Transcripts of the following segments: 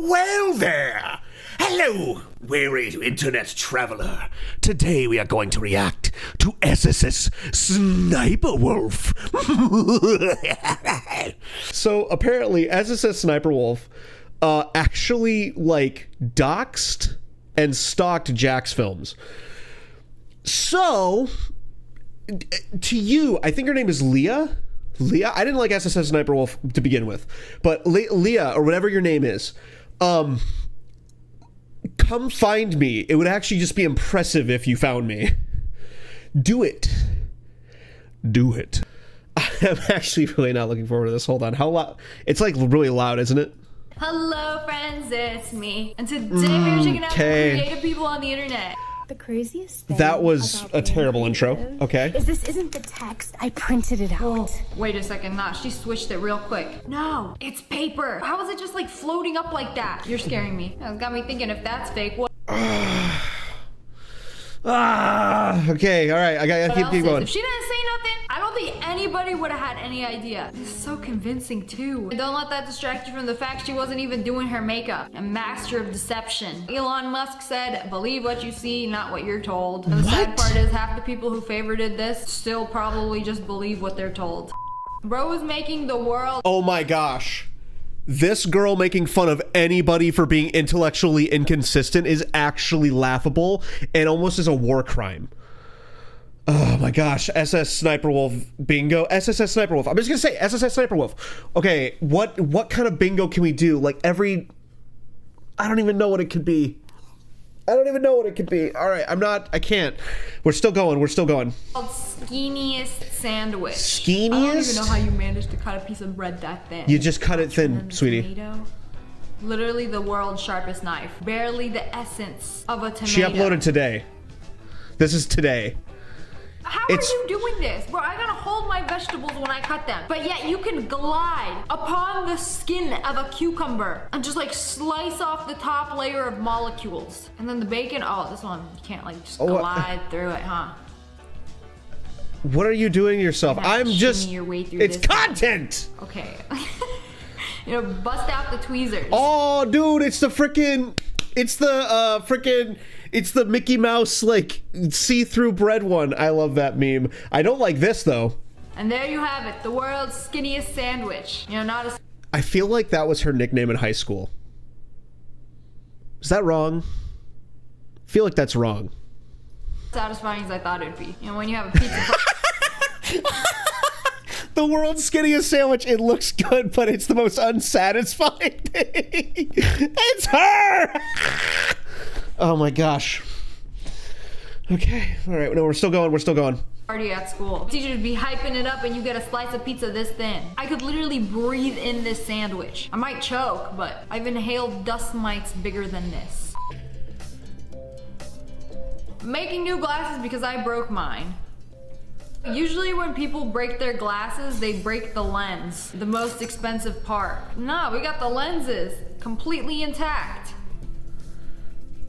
Well there! Hello, weary internet traveler. Today we are going to react to SSSniperwolf. So apparently SSSniperwolf actually like doxed and stalked Jack's films. So to you, I think her name is Leah. Leah? I didn't like SSSniperwolf to begin with, but Leah or whatever your name is, come find me. It would actually just be impressive if you found me. Do it. Do it. I'm actually really not looking forward to this. Hold on. How loud? It's like really loud, isn't it? Hello friends, it's me. And today we're checking out creative people on the internet. The craziest thing that was a terrible intro. Okay. Is this isn't the text. I printed it out. Oh, wait a second, nah, she switched it real quick. No, it's paper. How is it just like floating up like that? You're scaring me. That got me thinking if that's fake, what? Okay, all right. I gotta keep going. If she didn't say nothing, I don't think anybody would have had any idea. This is so convincing too. And don't let that distract you from the fact she wasn't even doing her makeup. A master of deception. Elon Musk said, believe what you see, not what you're told. And the sad part is half the people who favorited this still probably just believe what they're told. Bro is making the world— Oh my gosh. This girl making fun of anybody for being intellectually inconsistent is actually laughable and almost is a war crime. Oh my gosh, SSSniperwolf bingo. SSSniperwolf. I'm just gonna say SSSniperwolf. Okay, what kind of bingo can we do? Like I don't even know what it could be. I don't even know what it could be. All right, I can't. We're still going. Skinniest sandwich. Skinniest? I don't even know how you managed to cut a piece of bread that thin. You just cut it thin, sweetie. Tomato. Literally the world's sharpest knife. Barely the essence of a tomato. She uploaded today. This is today. How are you doing this? Bro, I gotta hold my vegetables when I cut them. But yet you can glide upon the skin of a cucumber and just like slice off the top layer of molecules. And then the bacon, oh, this one, you can't like just glide through it, huh? What are you doing to yourself? I'm just, your way through it's this content! Okay. You know, bust out the tweezers. Oh, dude, it's the freaking, it's the Mickey Mouse, like, see-through bread one. I love that meme. I don't like this, though. And there you have it, the world's skinniest sandwich. You know, not a— I feel like that was her nickname in high school. Is that wrong? I feel like that's wrong. satisfying as I thought it'd be. You know, when you have a pizza— The world's skinniest sandwich, it looks good, but it's the most unsatisfying thing. It's her! Oh my gosh. Okay, all right, no, we're still going. Party at school. Teachers would be hyping it up and you get a slice of pizza this thin. I could literally breathe in this sandwich. I might choke, but I've inhaled dust mites bigger than this. Making new glasses because I broke mine. Usually when people break their glasses, they break the lens, the most expensive part. No, we got the lenses completely intact.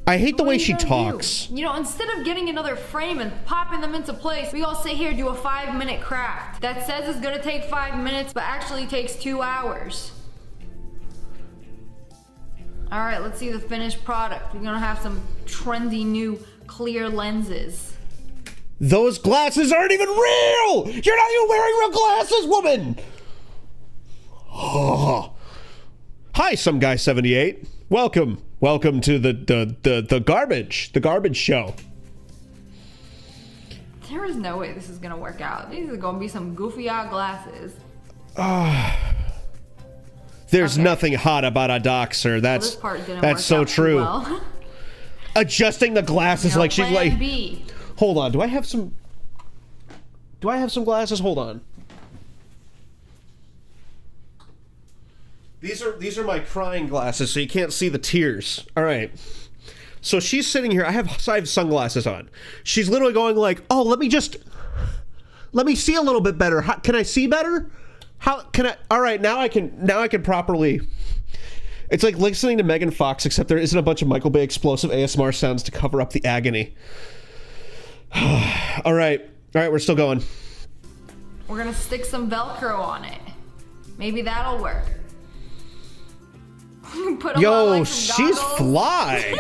I hate the way she talks. You know, instead of getting another frame and popping them into place, we all sit here and do a 5-minute craft that says it's gonna take 5 minutes, but actually takes 2 hours. All right, let's see the finished product. We're gonna have some trendy new clear lenses. Those glasses aren't even real! You're not even wearing real glasses, woman! Oh. Hi, some guy 78. Welcome to the garbage show. There is no way this is gonna work out. These are gonna be some goofy out glasses. There's nothing hot about a doxer. That's well, this part that's so true. Well. Adjusting the glasses, you know, like she's like. B. Hold on. Do I have some glasses? Hold on. These are my crying glasses, so you can't see the tears. All right. So she's sitting here. I have sunglasses on. She's literally going like, "Oh, let me see a little bit better. How, can I see better? How can I? All right, now I can properly." It's like listening to Megan Fox, except there isn't a bunch of Michael Bay explosive ASMR sounds to cover up the agony. All right, we're still going. We're gonna stick some Velcro on it. Maybe that'll work. Put 'em on, Yo, like, some she's goggles. fly.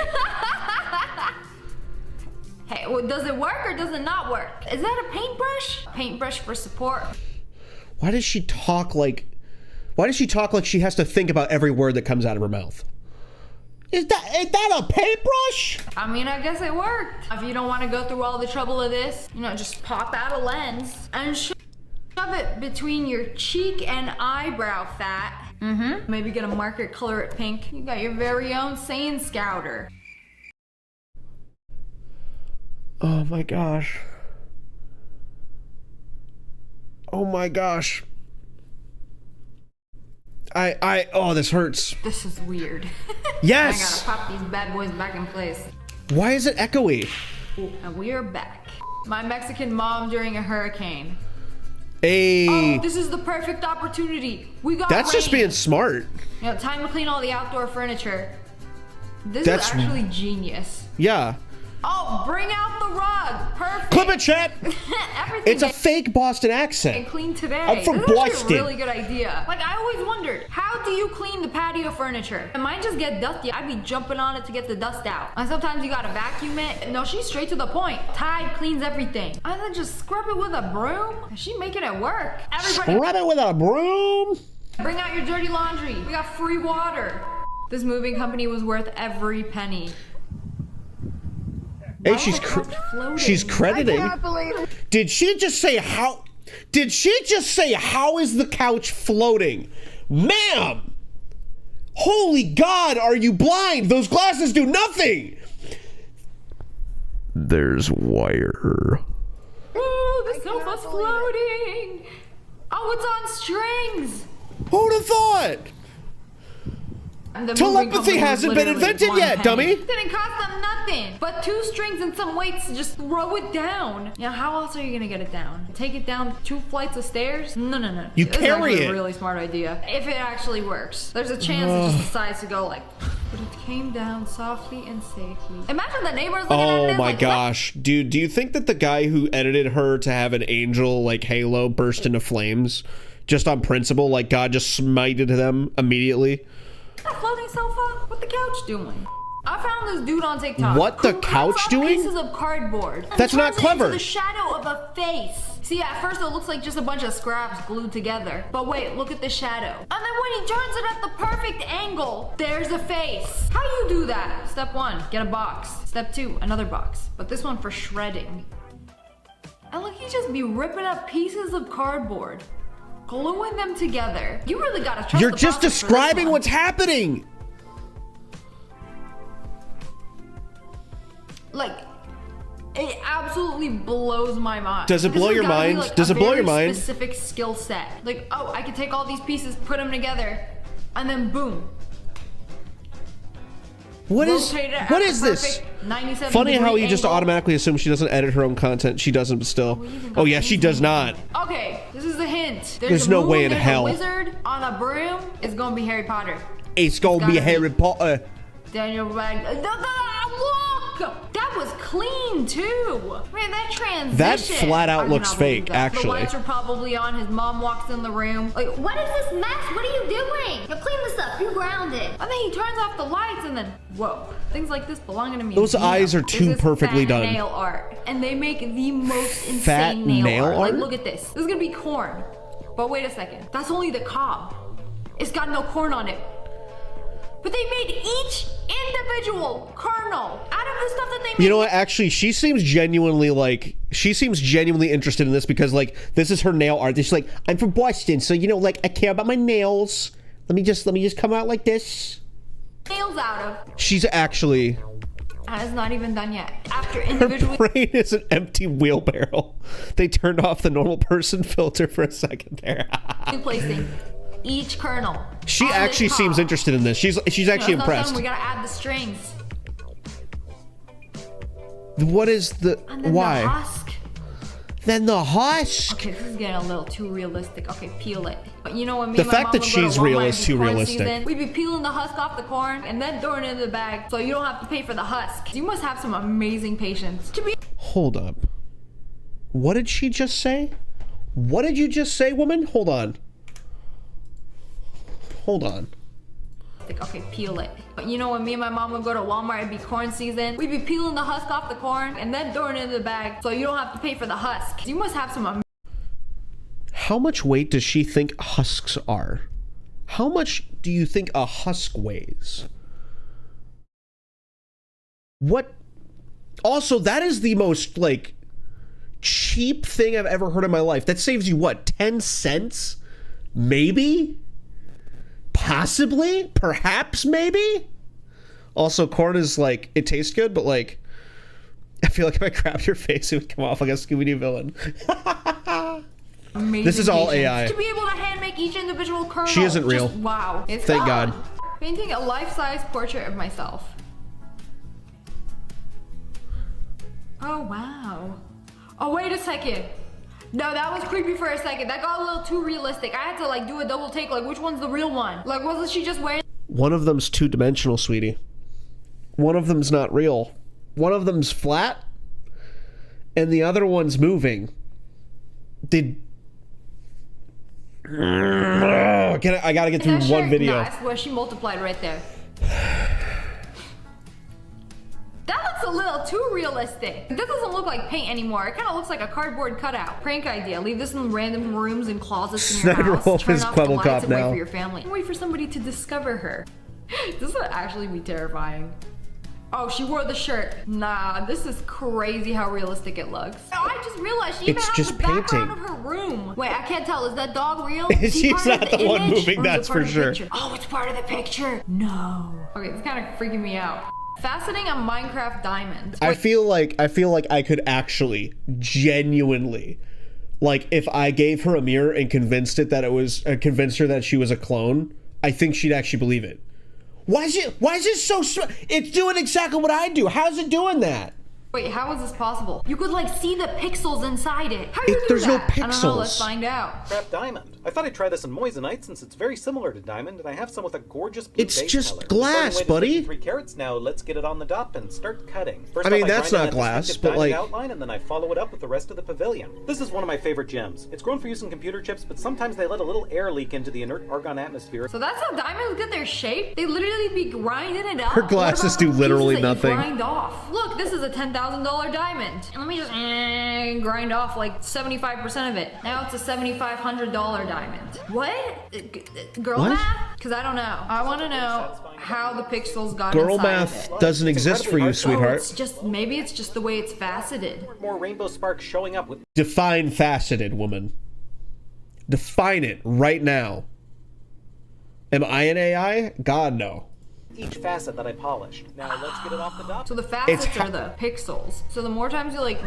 Hey, well, does it work or does it not work? Is that a paintbrush? Paintbrush for support. Why does she talk like she has to think about every word that comes out of her mouth? Is that a paintbrush? I mean, I guess it worked. If you don't want to go through all the trouble of this, you know, just pop out a lens and shove it between your cheek and eyebrow fat. Maybe get a marker, color it pink. You got your very own Saiyan Scouter. Oh my gosh. Oh my gosh. Oh, this hurts. This is weird. Yes. I gotta pop these bad boys back in place. Why is it echoey? And we are back. My Mexican mom during a hurricane. Hey. Oh, this is the perfect opportunity. We got That's just rain. being smart. You know, time to clean all the outdoor furniture. This That's- is actually genius. Yeah. Oh, bring out the rug. Perfect. Clip it, chat. Everything It's a is fake Boston accent. clean today. I'm from This is actually Boston. a really good idea. Like, I always wondered, how do you clean the patio furniture? And mine just get dusty. I'd be jumping on it to get the dust out. And sometimes you gotta vacuum it. No, she's straight to the point. Tide cleans everything. And then just scrub it with a broom. And she making it work. Everybody, Rub it with a broom. bring out your dirty laundry. We got free water. This moving company was worth every penny. Hey, Why was the couch floating? she's crediting. Did she just say how is the couch floating? Ma'am! Holy God, are you blind? Those glasses do nothing! There's wire. Ooh, the sofa's floating. Oh, it's on strings. Who'd have thought? And the Telepathy moving company was hasn't been literally invented one yet, penny. dummy. Didn't cost them nothing but 2 strings and some weights to just throw it down. You know, how else are you gonna get it down? Take it down 2 flights of stairs? No. You This is carry actually it. a really smart idea. If it actually works, there's a chance it just decides to go like. But it came down softly and safely. Imagine the neighbors looking at Oh this my like, gosh. Dude, do you think that the guy who edited her to have an angel like halo burst into flames just on principle, like God just smited them immediately? That floating sofa? What the couch doing? I found this dude on TikTok. What the who cuts couch out doing? Pieces of cardboard. and That's not turns it clever. Into the shadow of a face. See, at first it looks like just a bunch of scraps glued together. But wait, look at the shadow. And then when he turns it at the perfect angle, there's a face. How do you do that? Step 1, get a box. Step 2, another box. But this one for shredding. And look, he just be ripping up pieces of cardboard, gluing them together. You really gotta trust You're the just process for this describing one. what's happening. Like, it absolutely blows my mind. Does it This blow has your gotta be, mind? like, Does a it blow your very mind? Specific skill set. Like, oh, I can take all these pieces, put them together, and then boom. What is Rotate it at what the is this? perfect 97 Funny how degree you just angle. automatically assume she doesn't edit her own content. She doesn't, but still. Oh yeah, she does not. Okay, this is a hint. There's a no moon, way in there's hell. A wizard on a broom. It's gonna be Harry Potter. It's gonna be gotta be. Harry Potter. Daniel Rad. Look! That was clean too. Man, that transition. That flat out I looks cannot believe fake, that. actually. The lights are probably on. His mom walks in the room. Like, What is this mess? What are you doing? Now clean this up. You're grounded. and then he turns off the lights, and then whoa, things like this belong in a museum. Those eyes are This too is perfectly fat done. Nail art, and they make the most Fat insane nail art. Like, art? look at this. This is gonna be corn. But wait a second. That's only the cob. It's got no corn on it. But they made each individual kernel out of the stuff that they made. You know what? Actually, she seems genuinely interested in this because like this is her nail art. She's like, I'm from Boston, so you know, like I care about my nails. Let me just come out like this. Nails out of. She's actually And it's not even done yet. After her individually brain is an empty wheelbarrow. They turned off the normal person filter for a second there. placing each kernel. She on this actually cob. seems interested in this. She's actually No, it's not impressed. done. We gotta add the strings. What is the And then why? the husk. Then the husk. Okay, this is getting a little too realistic. Okay, peel it. But you know what? Me The and my fact mom that would go to she's Walmart real and is do too corn realistic. season. We'd be peeling the husk off the corn and then throwing it into the bag, so you don't have to pay for the husk. You must have some amazing patience to be. Hold up. What did she just say? What did you just say, woman? Hold on. Hold on. Like, okay, peel it. But you know, when me and my mom would go to Walmart, it'd be corn season. We'd be peeling the husk off the corn and then throwing it in the bag so you don't have to pay for the husk. You must have some. How much weight does she think husks are? How much do you think a husk weighs? What? Also, that is the most, like, cheap thing I've ever heard in my life. That saves you, what, 10 cents? Maybe? Possibly? Perhaps, maybe? Also, corn is, like, it tastes good, but, like, I feel like if I grabbed your face, it would come off like a Scooby-Doo villain. Amazing. This is all patience. AI. To be able to hand make each individual kernel. She isn't real. Just, wow. It's Thank gone. God. Painting a life-size portrait of myself. Oh, wow. Oh, wait a second. No, that was creepy for a second. That got a little too realistic. I had to, like, do a double take. Like, which one's the real one? Like, wasn't she just wearing... One of them's two-dimensional, sweetie. One of them's not real. One of them's flat, and the other one's moving. I gotta get through one video. No, I swear she multiplied right there. That looks a little too realistic. This doesn't look like paint anymore. It kind of looks like a cardboard cutout. Prank idea. Leave this in random rooms and closets in your house. SSSniperwolf Turn is off the lights Quebblecop and now. wait for your family. And wait for somebody to discover her. This would actually be terrifying. Oh, she wore the shirt. Nah, this is crazy how realistic it looks. Oh, I just realized she even It's has just the background painting. of her room. Wait, I can't tell. Is that dog real? She's not the one moving, or is it that's part for of the sure. picture? Oh, it's part of the picture. No. Okay, it's kind of freaking me out. Faceting a Minecraft diamond. I feel like I could actually genuinely, like, if I gave her a mirror and convinced her that she was a clone, I think she'd actually believe it. Why is it so it's doing exactly what I do. How's it doing that? Wait, how is this possible? You could, like, see the pixels inside it. How do you do There's no that? I don't know, pixels. let's find out. Crap diamond. I thought I'd try this in moissanite since it's very similar to diamond, and I have some with a gorgeous blue It's base just color. glass, Starting weight is buddy. 53 carats now. Let's get it on the dop and start cutting. First I mean, off, that's grind in not that glass, distinctive but, like- diamond outline, and then I follow it up with the rest of the pavilion. This is one of my favorite gems. It's grown for use in computer chips, but sometimes they let a little air leak into the inert argon atmosphere. So that's how diamonds get their shape? They literally be grinding it up. Her glasses What about do the literally pieces that you nothing. grind off? Look, this is a $10,000 diamond. And let me just grind off like 75% of it. Now it's a $7,500 diamond. What? Girl What? math? Because I don't know. I want to know how the pixels got Girl inside math of it. doesn't exist for you, Oh, sweetheart. it's just, maybe it's just the way it's faceted. More rainbow sparks showing up with Define faceted, woman. Define it right now. Am I an AI? God, no. each facet that I polished. Now let's get it off the dop. So the facets It's are the pixels. So the more times you like...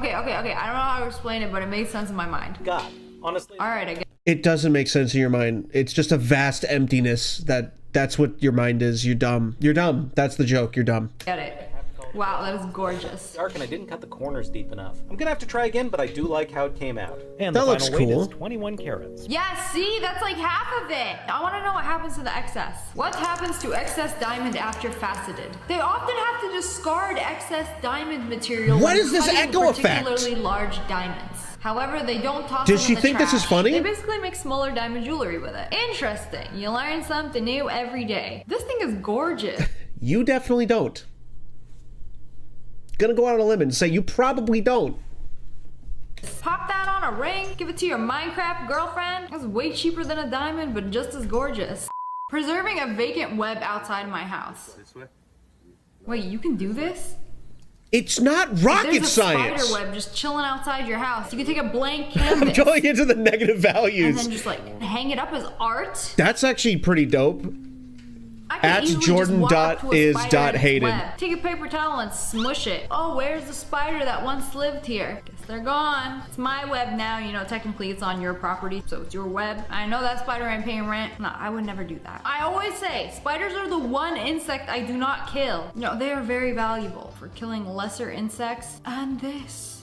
Okay. I don't know how to explain it, but it makes sense in my mind. God, honestly. Alright, I get It doesn't make sense in your mind. It's just a vast emptiness. That's what your mind is. You're dumb. You're dumb. That's the joke. You're dumb. it. Wow, that is gorgeous. Dark, and I didn't cut the corners deep enough. I'm gonna have to try again, but I do like how it came out. And That the looks final weight cool. is 21 carats. Yeah, see, that's like half of it. I want to know what happens to the excess. What happens to excess diamond after faceted? They often have to discard excess diamond material. What when is this cutting echo effect? particularly large diamonds. However, they don't toss Does them she in the think this is trash. funny? They basically make smaller diamond jewelry with it. Interesting. You learn something new every day. This thing is gorgeous. You definitely don't. Gonna go out on a limb and say you probably don't. Pop that on a ring, give it to your Minecraft girlfriend. That's way cheaper than a diamond, but just as gorgeous. Preserving a vacant web outside my house. Wait, you can do this? It's not rocket There's a science. spider web just chilling outside your house. You can take a blank I'm canvas going into the negative and values. then just like hang it up as art. That's actually pretty dope. I could At easily Jordan just walk dot up to a is spider dot and its hated. web. Take a paper towel and smush it. Oh, where's the spider that once lived here? Guess they're gone. It's my web now. You know, technically it's on your property, so it's your web. I know that spider ain't paying rent. No, I would never do that. I always say, spiders are the one insect I do not kill. No, they are very valuable for killing lesser insects. And this.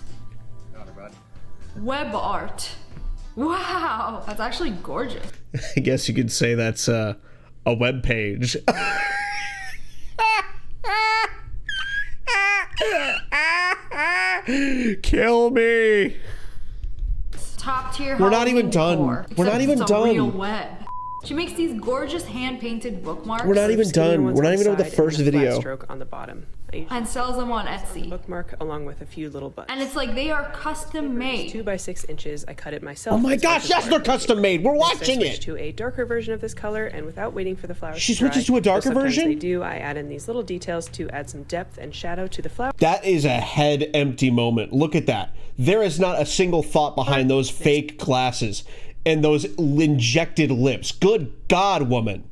Web art. Wow, that's actually gorgeous. I guess you could say that's a web page. Kill me. Top tier. We're not even Halloween done. decor, We're not except even it's a real done. web. She makes these gorgeous hand-painted bookmarks. We're not even done. We're not even done with the first video. Stroke on the bottom. And sells them on Etsy. Bookmark along with a few little buttons. And it's like they are custom made. 2 by 6 inches. I cut it myself. Oh my gosh, yes, they're custom made. We're watching I it. switched to a darker version of this color, and without waiting for the flowers She to dry, switches to a darker sometimes version? They do. I add in these little details to add some depth and shadow to the flower. That is a head empty moment. Look at that. There is not a single thought behind those fake glasses and those injected lips. Good God, woman.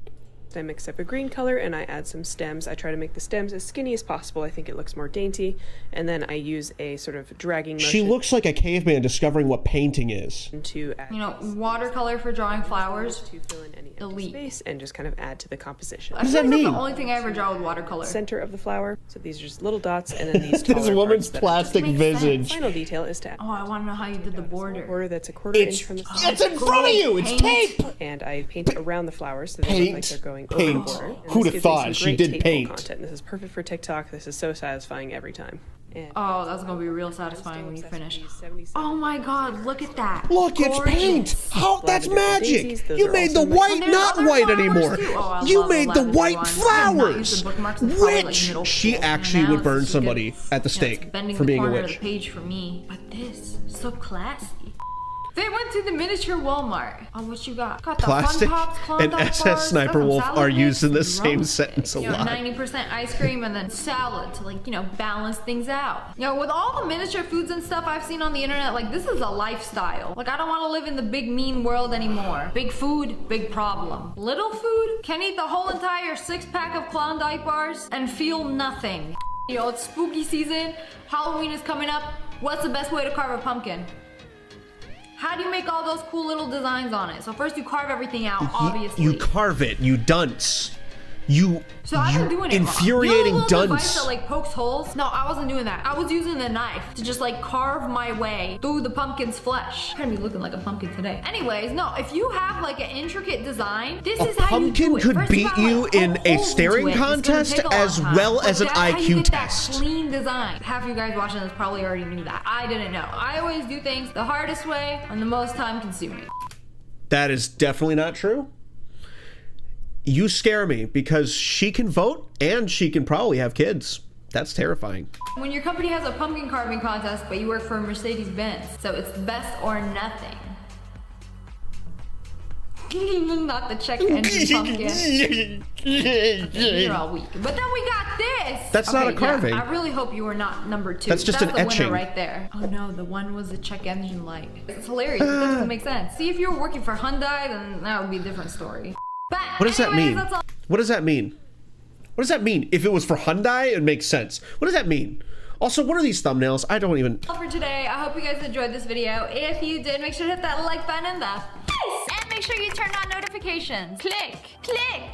I mix up a green color and I add some stems. I try to make the stems as skinny as possible. I think it looks more dainty. And then I use a sort of dragging motion. She looks like a caveman discovering what painting is. To add, You know, watercolor for drawing flowers. to fill in any empty Elite. space and just kind of add to the composition. What does that mean? That's the only thing I ever draw with watercolor. Center of the flower. So these are just little dots, and then these This taller woman's parts that plastic Makes visage. Final detail is to add Oh, I want to know how you did the border. border that's a quarter inch from the center. It's in front of you. It's tape. And I paint around the flowers so they look like Paint. they're going Paint. over the border. And Who'd this have gives me thought some she great did tasteful paint? Content. This is perfect for TikTok. This is so satisfying every time. And Oh, that's gonna be real satisfying when you Still finish. obsessed with these Oh my God, look at that. Look, it's Gorgeous. paint. How? That's Lavender and magic. daisies, those You are made the also white And there's not other white flowers, anymore. too. Oh, I You love the made the lavender white one. I have not used flowers. the bookmarks in probably, like, Which middle she school. actually Now would it's burn just good. somebody at the Yeah, stake it's bending for the being a corner of witch. the page for me. But this, so classy. They went to the miniature Walmart. Oh, what you got? Got the Plastic Fun Pops, and Klondike SS bars, Sniperwolf salad are mix, used in the and same drumstick. sentence a You know, lot. 90% ice cream and then salad to, like, you know, balance things out. You know, with all the miniature foods and stuff I've seen on the internet, like, this is a lifestyle. Like, I don't want to live in the big mean world anymore. Big food, big problem. Little food can eat the whole entire 6-pack of Klondike bars and feel nothing. You know, it's spooky season. Halloween is coming up. What's the best way to carve a pumpkin? How do you make all those cool little designs on it? So first you carve everything out, obviously. You carve it, you dunce. You So I've been doing it wrong. infuriating You know the little device dunce. that like pokes holes? No, I wasn't doing that. I was using the knife to just like carve my way through the pumpkin's flesh. I'm gonna be looking like a pumpkin today. Anyways, no, if you have like an intricate design, this is how you do pumpkin it. could First, you beat gotta, you like, in poke a holes staring into it. It's gonna contest take a long as time. well But as an that's how you IQ get test. That clean design. Half you guys watching this probably already knew that. I didn't know. I always do things the hardest way and the most time consuming. That is definitely not true. You scare me because she can vote and she can probably have kids. That's terrifying. When your company has a pumpkin carving contest, but you work for Mercedes-Benz, so it's best or nothing. Not the check engine pumpkin. You're all weak. But then we got this. That's not a carving. I really hope you were not number 2. That's just an the etching. winner right there. Oh no, the one was the check engine light. It's hilarious. It doesn't make sense. See, if you were working for Hyundai, then that would be a different story. But What does that anyways, mean? that's all What does that mean? What does that mean? If it was for Hyundai, it makes sense. What does that mean? Also, what are these thumbnails? I don't even... for today. I hope you guys enjoyed this video. If you did, make sure to hit that like button and the yes, and make sure you turn on notifications. Click.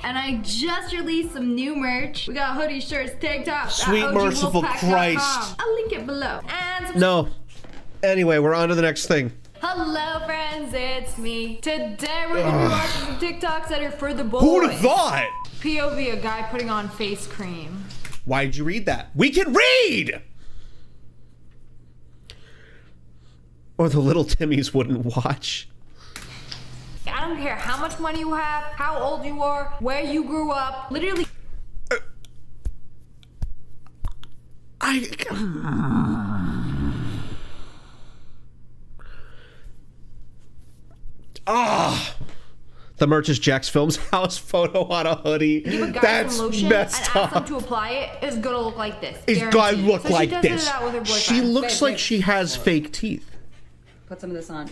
And I just released some new merch. We got hoodies, shirts, tank tops. at Sweet merciful OGWolfpack.com. Christ. I'll link it below. And No. Anyway, we're on to the next thing. hello, friends. It's me. Today we're gonna be watching some TikToks that are for the boys. Who would have thought? POV, a guy putting on face cream. Why did you read that? We can read! Or the little Timmies wouldn't watch. I don't care how much money you have, how old you are, where you grew up. Literally. The merch is Jack's Films house photo on a hoodie. Give a guy That's some lotion messed and ask him up. to apply it, it's gonna look like this. It's gotta guaranteed. look So like she tested this. it out with her boyfriend. She looks Babe, like she has fake teeth. Put some of this on.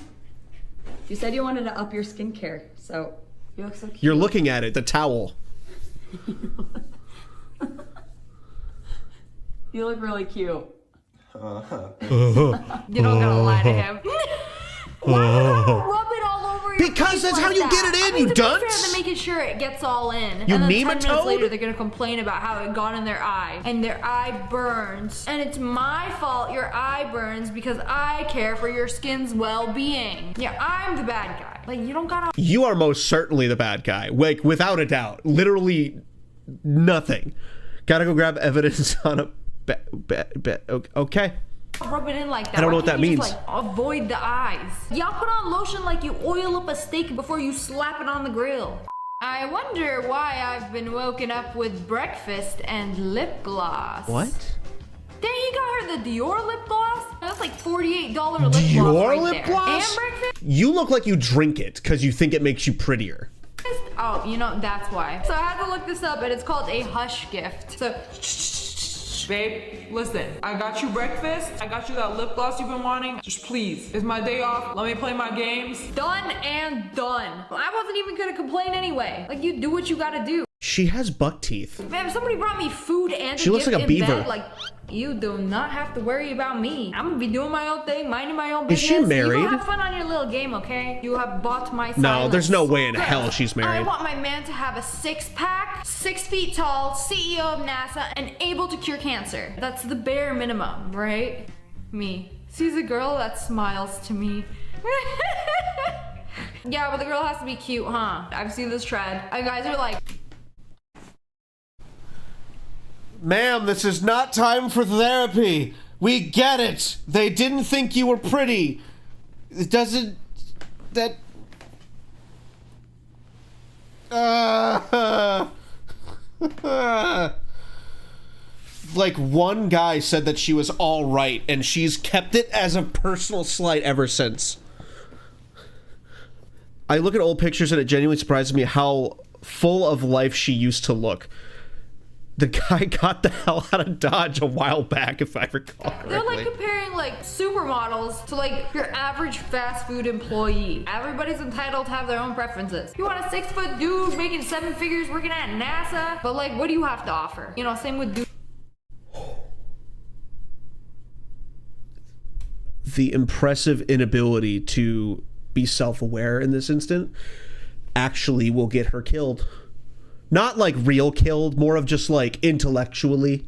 You said you wanted to up your skincare, so you look so cute. You're looking at it, the towel. You look really cute. You don't gotta lie to him. Why rub it all over your Because face that's like how you that? get it in, I mean, you to be fair, dunce. they're making sure it gets all in. You and then 10 minutes nematode? later, they're gonna complain about how it got in their eye. And their eye burns. And it's my fault your eye burns because I care for your skin's well-being. Yeah, I'm the bad guy. Like, you don't gotta... You are most certainly the bad guy. Like, without a doubt. Literally nothing. Gotta go grab evidence on a... Okay. rub it in like that. I don't know Why what that can't you means. just, like, avoid the eyes. Y'all put on lotion like you oil up a steak before you slap it on the grill. I wonder why I've been woken up with breakfast and lip gloss. What? Dang, he got her the Dior lip gloss? That's like $48 lip gloss Dior right lip there. gloss? And breakfast? You look like you drink it because you think it makes you prettier. Oh, you know, that's why. So I had to look this up, and it's called a hush gift. So, babe, listen, I got you breakfast. I got you that lip gloss you've been wanting. Just please, it's my day off. Let me play my games. done and done. I wasn't even gonna complain anyway. Like, you do what you gotta do. She has buck teeth. Man, if somebody brought me food and She looks gift like a in beaver. bed, like, you do not have to worry about me. I'm gonna be doing my own thing, minding my own Is business. she married? You have fun on your little game, okay? You have bought my silence. No, there's no way in Good. hell she's I married. want my man to have a six-pack, 6 feet tall, CEO of NASA, and able to cure cancer. That's the bare minimum, right? Me. She's a girl that smiles to me. Yeah, but the girl has to be cute, huh? I've seen this trend. And guys are like, Ma'am, this is not time for therapy. We get it. They didn't think you were pretty. It doesn't... That... Like, one guy said that she was all right, and she's kept it as a personal slight ever since. I look at old pictures and it genuinely surprises me how full of life she used to look. The guy got the hell out of Dodge a while back, if I recall correctly. they're like comparing like supermodels to like your average fast food employee. Everybody's entitled to have their own preferences. You want a 6-foot dude making 7 figures working at NASA, but like, what do you have to offer? You know, same with dudes. The impressive inability to be self-aware in this instant actually will get her killed. Not like real killed, more of just like intellectually.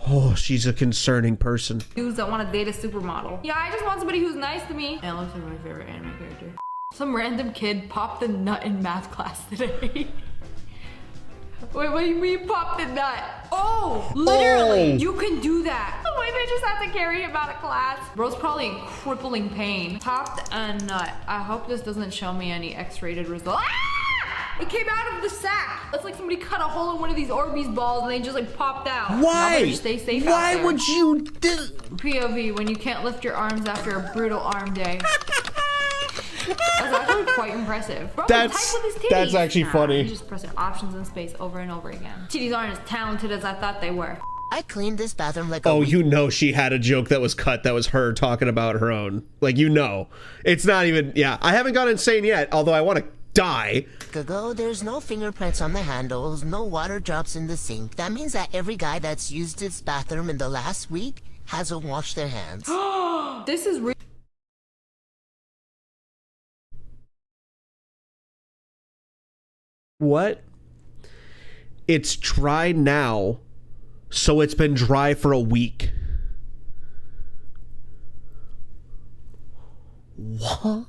Oh, she's a concerning person. Dudes that want to date a supermodel. Yeah, I just want somebody who's nice to me. And looks like my favorite anime character. Some random kid popped a nut in math class today. Wait, what do you mean pop the nut? Oh, literally, you can do that. Wait, they just have to carry him out of class. Bro's probably in crippling pain. Popped a nut. I hope this doesn't show me any X-rated results. Ah! It came out of the sack. It's like somebody cut a hole in one of these Orbeez balls and they just like popped out. Why? Y'all better stay safe out Why there. would you do? POV, when you can't lift your arms after a brutal arm day. That's actually quite impressive. Bro, That's type with his titties. that's actually funny. He's just pressing options in space over and over again. Titties aren't as talented as I thought they were. I cleaned this bathroom like a Oh, week you know she had a joke that was cut that was her talking about her own. Like, you know. It's not even... Yeah, I haven't gone insane yet, although I want to die. ago. There's no fingerprints on the handles, no water drops in the sink. That means that every guy that's used this bathroom in the last week hasn't washed their hands. This is real. What? It's dry now, so it's been dry for a week. What?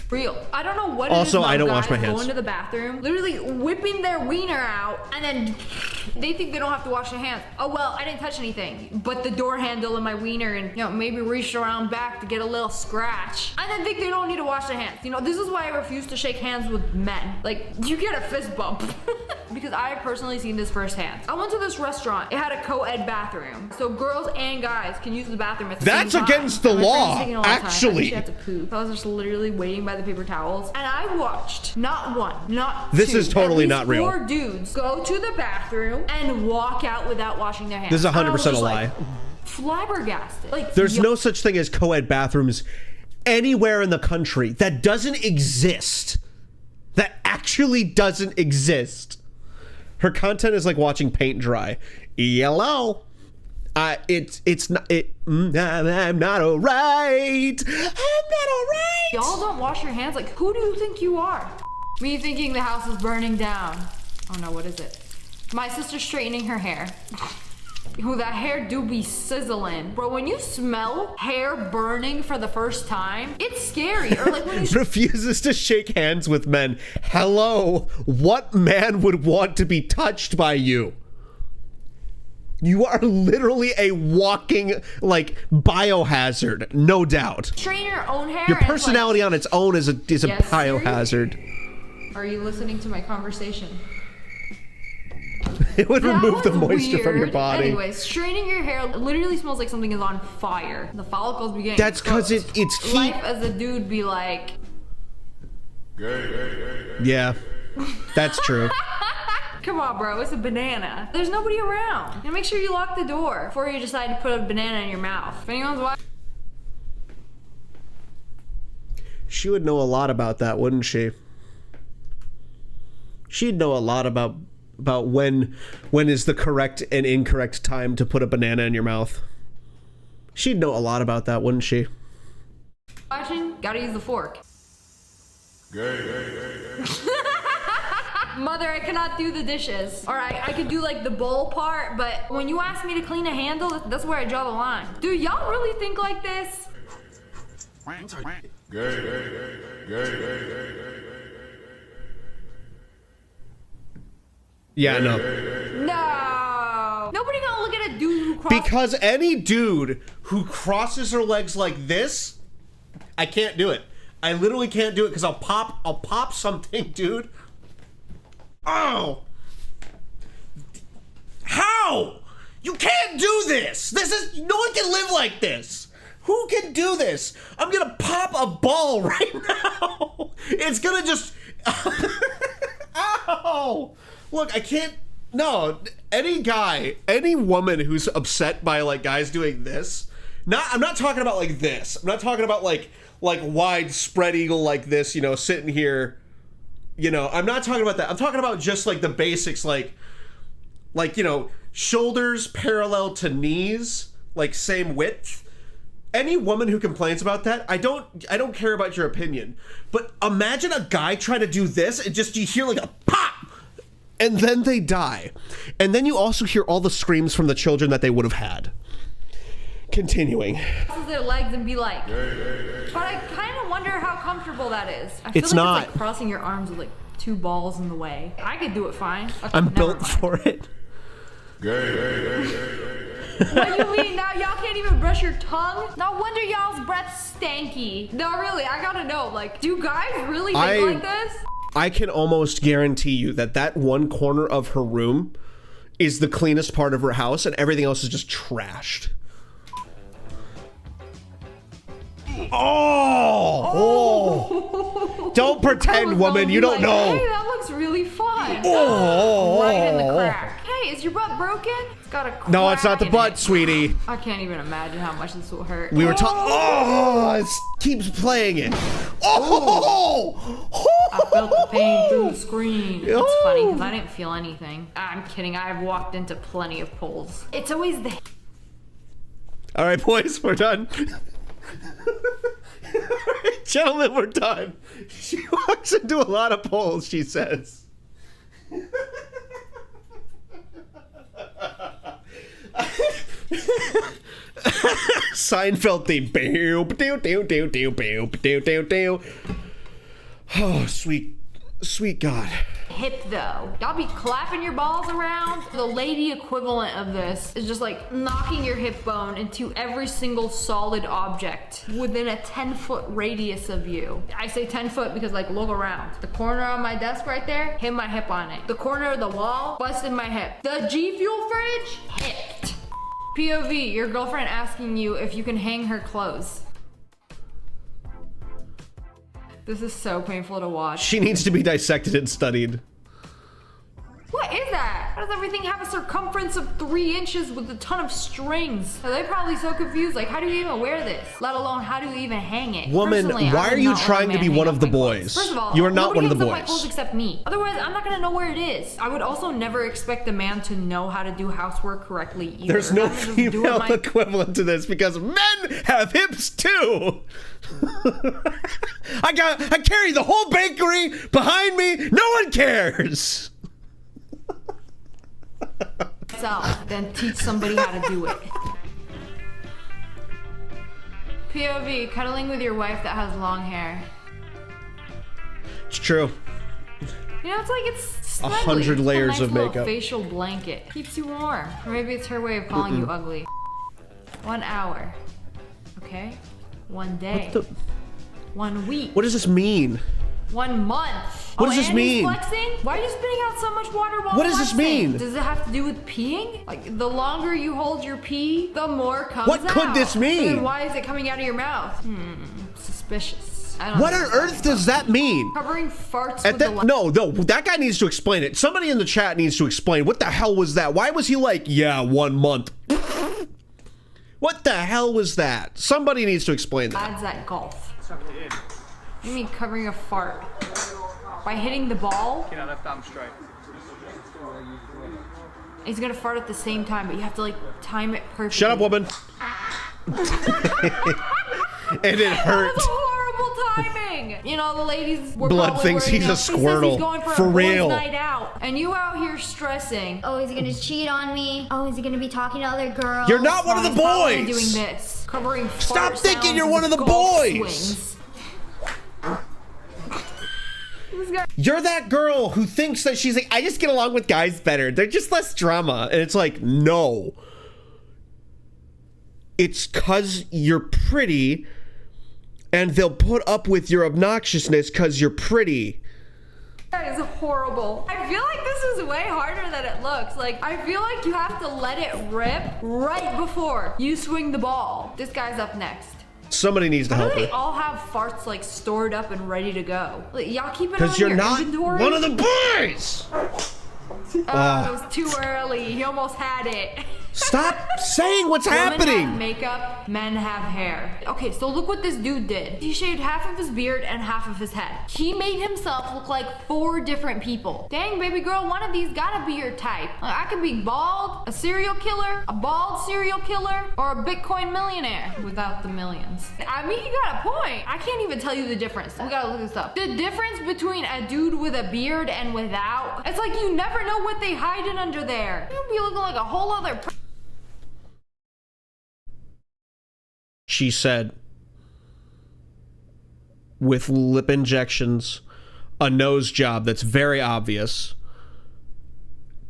Real. I don't know what Also, it is about I don't guys wash my hands. going to the bathroom, literally whipping their wiener out, and then they think they don't have to wash their hands. Oh well, I didn't touch anything, but the door handle and my wiener, and you know, maybe reach around back to get a little scratch, and then think they don't need to wash their hands. You know, this is why I refuse to shake hands with men. Like, you get a fist bump. Because I have personally seen this firsthand. I went to this restaurant. It had a co-ed bathroom, so girls and guys can use the bathroom at the That's same time. against the And my friend's law, taking a long time. I think actually. she had to poop. I was just literally waiting by the paper towels, and I watched not one, not This two, is totally at least not real. 4 dudes go to the bathroom and walk out without washing their hands. This is And I was 100% a just, lie. like, flabbergasted. Like, There's no such thing as co-ed bathrooms anywhere in the country. That doesn't exist. That actually doesn't exist. Her content is like watching paint dry. Yellow. It's not I'm not alright. I'm not alright. y'all don't wash your hands. Like, who do you think you are? Me thinking the house is burning down. Oh no, what is it? My sister straightening her hair. Who that hair do be sizzling. Bro, when you smell hair burning for the first time, it's scary. Or like when you Refuses to shake hands with men. Hello. What man would want to be touched by you? You are literally a walking, like, biohazard, no doubt. Straighten your own hair. Your and, personality like, on its own is a Yes, biohazard. Siri? Are you listening to my conversation? It would That remove the was moisture from your weird. body. Anyway, straightening your hair literally smells like something is on fire. The follicles be getting That's because cooked. it's heat. Life as a dude be like... Yeah, that's true. Come on, bro, it's a banana. There's nobody around. And make sure you lock the door before you decide to put a banana in your mouth. If anyone's watching... She would know a lot about that, wouldn't she? She'd know a lot about when is the correct and incorrect time to put a banana in your mouth. She'd know a lot about that, wouldn't she? Watching, gotta use the fork. Mother, I cannot do the dishes. Alright, I could do like the bowl part, but when you ask me to clean a handle, that's where I draw the line. Dude, y'all really think like this? Yeah, no. No. Nobody gonna look at a dude who crosses. Because any dude who crosses her legs like this, I can't do it. I literally can't do it because I'll pop something, dude. Oh. How? You can't do this. No one can live like this. Who can do this? I'm gonna pop a ball right now. It's gonna just, ow. Look, I can't, no, any woman who's upset by like guys doing this, I'm not talking about like this. I'm not talking about like wide spread eagle like this, you know, sitting here, you know, I'm not talking about that. I'm talking about just like the basics, like, you know, shoulders parallel to knees, like same width. Any woman who complains about that, I don't care about your opinion, but imagine a guy trying to do this and just you hear like a pop. And then they die. And then you also hear all the screams from the children that they would have had. Continuing. Their legs and be like, but I kind of wonder how comfortable that is. I feel It's like not. It's like crossing your arms with like two balls in the way. I could do it fine. Okay, I'm never built mind. for it. What do you mean? Now y'all can't even brush your tongue? No wonder y'all's breath's stanky. No, really, I gotta know. Like, do guys really think like this? I can almost guarantee you that one corner of her room is the cleanest part of her house and everything else is just trashed. Oh! Don't pretend, woman, you don't know. Hey, that looks really fun. Oh! Right in the crack. Hey, is your butt broken? It's got a crack. No, it's not the in butt, it. sweetie. I can't even imagine how much this will hurt. We were talking. Oh! It keeps playing it. Oh! I felt the pain through the screen. It's funny because I didn't feel anything. I'm kidding. I've walked into plenty of poles. It's always the. All right, boys, we're done. All right, gentlemen, we're done. She walks into a lot of poles, she says. Seinfeld theme. Oh, sweet God. Hip though. Y'all be clapping your balls around. The lady equivalent of this is just like knocking your hip bone into every single solid object within a 10-foot radius of you. I say 10 foot because like look around. The corner on my desk right there, hit my hip on it. The corner of the wall, busted my hip. The G Fuel fridge, hipped. POV, your girlfriend asking you if you can hang her clothes. This is so painful to watch. She needs to be dissected and studied. What is that? How does everything have a circumference of 3 inches with a ton of strings? Are they probably so confused? Like, how do you even wear this? Let alone, how do you even hang it? Woman, Personally, why I would are you not let a trying to man be hang one up of the my clothes. boys? First of all, You are not nobody one of the hangs up my boys. clothes except me. Otherwise, I'm not gonna know where it is. I would also never expect a man to know how to do housework correctly either. There's no I'm just doing female my- equivalent to this because men have hips too. I carry the whole bakery behind me. No one cares. Then teach somebody how to do it. POV, cuddling with your wife that has long hair. It's true. You know, it's like it's snuggly. 100 layers it's a nice of little makeup. facial blanket. Keeps you warm. Or maybe it's her way of calling you ugly. 1 hour. Okay? 1 day. 1 week. What does this mean? 1 month. What does this and he's mean? flexing? Why are you spitting out so much water while What does this flexing? mean? Does it have to do with peeing? Like, the longer you hold your pee, the more comes out. What could this mean? Then why is it coming out of your mouth? Suspicious. I don't What know on earth does that mean? Covering farts At with that, no, that guy needs to explain it. Somebody in the chat needs to explain. What the hell was that? Why was he like, yeah, 1 month? What the hell was that? Somebody needs to explain that. Lads at golf. You mean covering a fart? By hitting the ball? Get out left arm straight. He's gonna fart at the same time, but you have to like time it perfectly. Shut up, woman. And it hurt. That was horrible timing. You know, the ladies were Blood probably thinks worried, he's you know, a he says Squirtle. He's going for For a boys' real. night out, and you out here stressing. Oh, is he gonna cheat on me? Oh, is he gonna be talking to other girls? You're not one of the He's probably boys. doing this, covering Stop fart thinking sounds you're one with of the golf boys. swings. This guy- You're that girl who thinks that she's like, I just get along with guys better. They're just less drama. And it's like, no. It's 'cause you're pretty and they'll put up with your obnoxiousness 'cause you're pretty. That is horrible. I feel like this is way harder than it looks. Like, I feel like you have to let it rip right before you swing the ball. This guy's up next. Somebody needs to How help do they her. all have farts like stored up and ready to go? Like, y'all keep it on Because you're your not inventory? one of the boys. Oh, it was too early. He almost had it. Stop saying what's Women happening. have makeup, men have hair. Okay, so look what this dude did. He shaved half of his beard and half of his head. He made himself look like 4 different people. Dang, baby girl, one of these gotta be your type. Like, I could be bald, a serial killer, a bald serial killer, or a Bitcoin millionaire without the millions. I mean, he got a point. I can't even tell you the difference. We gotta look this up. The difference between a dude with a beard and without, it's like you never know what they hiding under there. You'd be looking like a whole other She said, with lip injections, a nose job that's very obvious,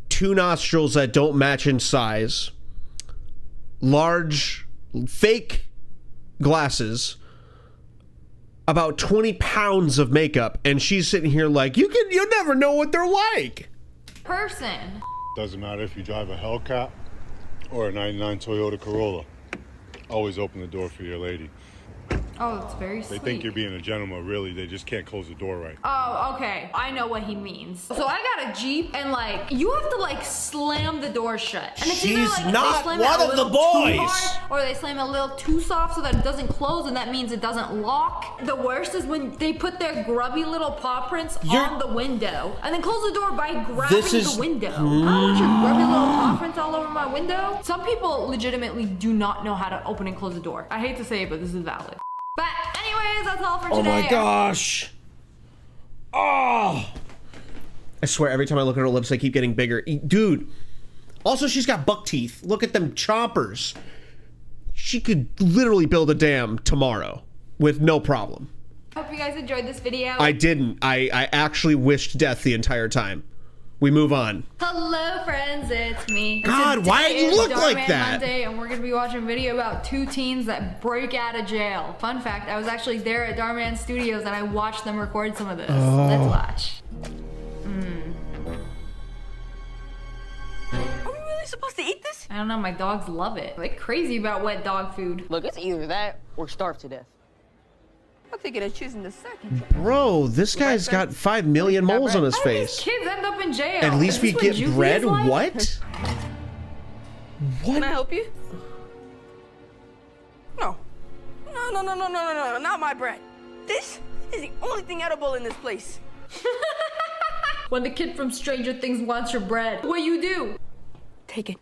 2 nostrils that don't match in size, large fake glasses, about 20 pounds of makeup, and she's sitting here like, you never know what they're like. person. Doesn't matter if you drive a Hellcat or a 99 Toyota Corolla. Always open the door for your lady. Oh, it's very They sweet. think you're being a gentleman, really. They just can't close the door right. Oh, okay. I know what he means. So I got a Jeep, and like, you have to like slam the door shut. And it's either, She's like, not they slam one it a of the little too boys. hard, or they slam it a little too soft so that it doesn't close, and that means it doesn't lock. The worst is when they put their grubby little paw prints on the window, and then close the door by grabbing the window. I don't want your grubby little paw prints all over my window. Some people legitimately do not know how to open and close the door. I hate to say it, but this is valid. But anyways, that's all for today. Oh my gosh. Oh. I swear, every time I look at her lips, they keep getting bigger. Dude. Also, she's got buck teeth. Look at them chompers. She could literally build a dam tomorrow with no problem. Hope you guys enjoyed this video. I didn't. I actually wished death the entire time. We move on. Hello friends, it's me. God, Today why do you is look like Darman that? Monday, and we're gonna be watching a video about 2 teens that break out of jail. Fun fact, I was actually there at Darman Studios and I watched them record some of this. Let's watch. Are we really supposed to eat this? I don't know, my dogs love it. They're crazy about wet dog food. Look, it's either that or starve to death. I'm thinking of choosing the second. Bro, this guy's got 5 million moles on his How do these face. kids end up in jail? At least Is we this get juvie bread? is like? What? Can I help you? No, not my bread. This is the only thing edible in this place. When the kid from Stranger Things wants your bread, what you do? Take it.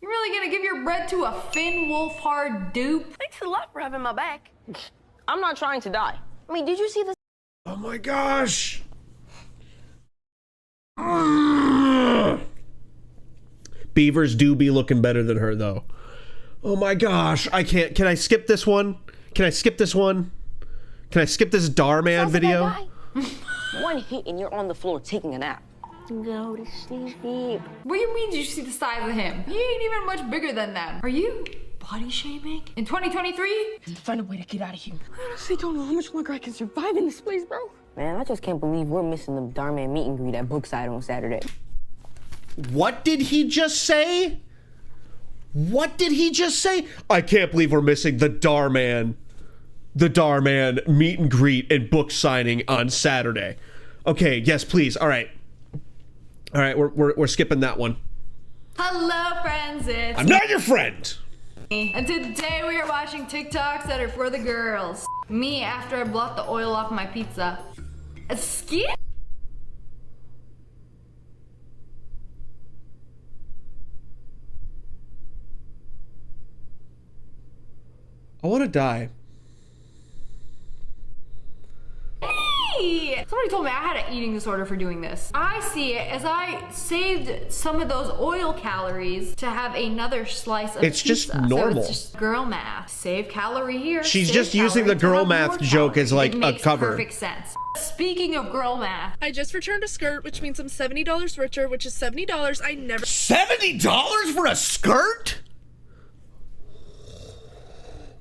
You're really gonna give your bread to a Finn Wolfhard dupe? Thanks a lot for having my back. I'm not trying to die. I mean, did you see this? Oh my gosh. Beavers do be looking better than her though. Oh my gosh. I can't. Can I skip this one? Can I skip this one? Can I skip this Darman video? One hit and you're on the floor taking a nap. Go to sleep. What do you mean you see the size of him? He ain't even much bigger than them. Are you body shaming? In 2023? Find a way to get out of here. I honestly don't know how much longer I can survive in this place, bro. Man, I just can't believe we're missing the Darman meet and greet at Brookside on Saturday. What did he just say? What did he just say? I can't believe we're missing the Darman meet and greet and book signing on Saturday. Okay, yes, please. All right, we're skipping that one. Hello, friends. It's I'm not your friend. me. And today we are watching TikToks that are for the girls. Me after I blocked the oil off my pizza. A ski? I want to die. Hey! Somebody told me I had an eating disorder for doing this. I see it as I saved some of those oil calories to have another slice of It's pizza. just normal. So it's just girl math. Save calorie here. She's save just using calorie the to girl have math more joke calorie. as like It a makes cover. Perfect sense. Speaking of girl math, I just returned a skirt, which means I'm $70 richer, which is $70 I never... $70 for a skirt?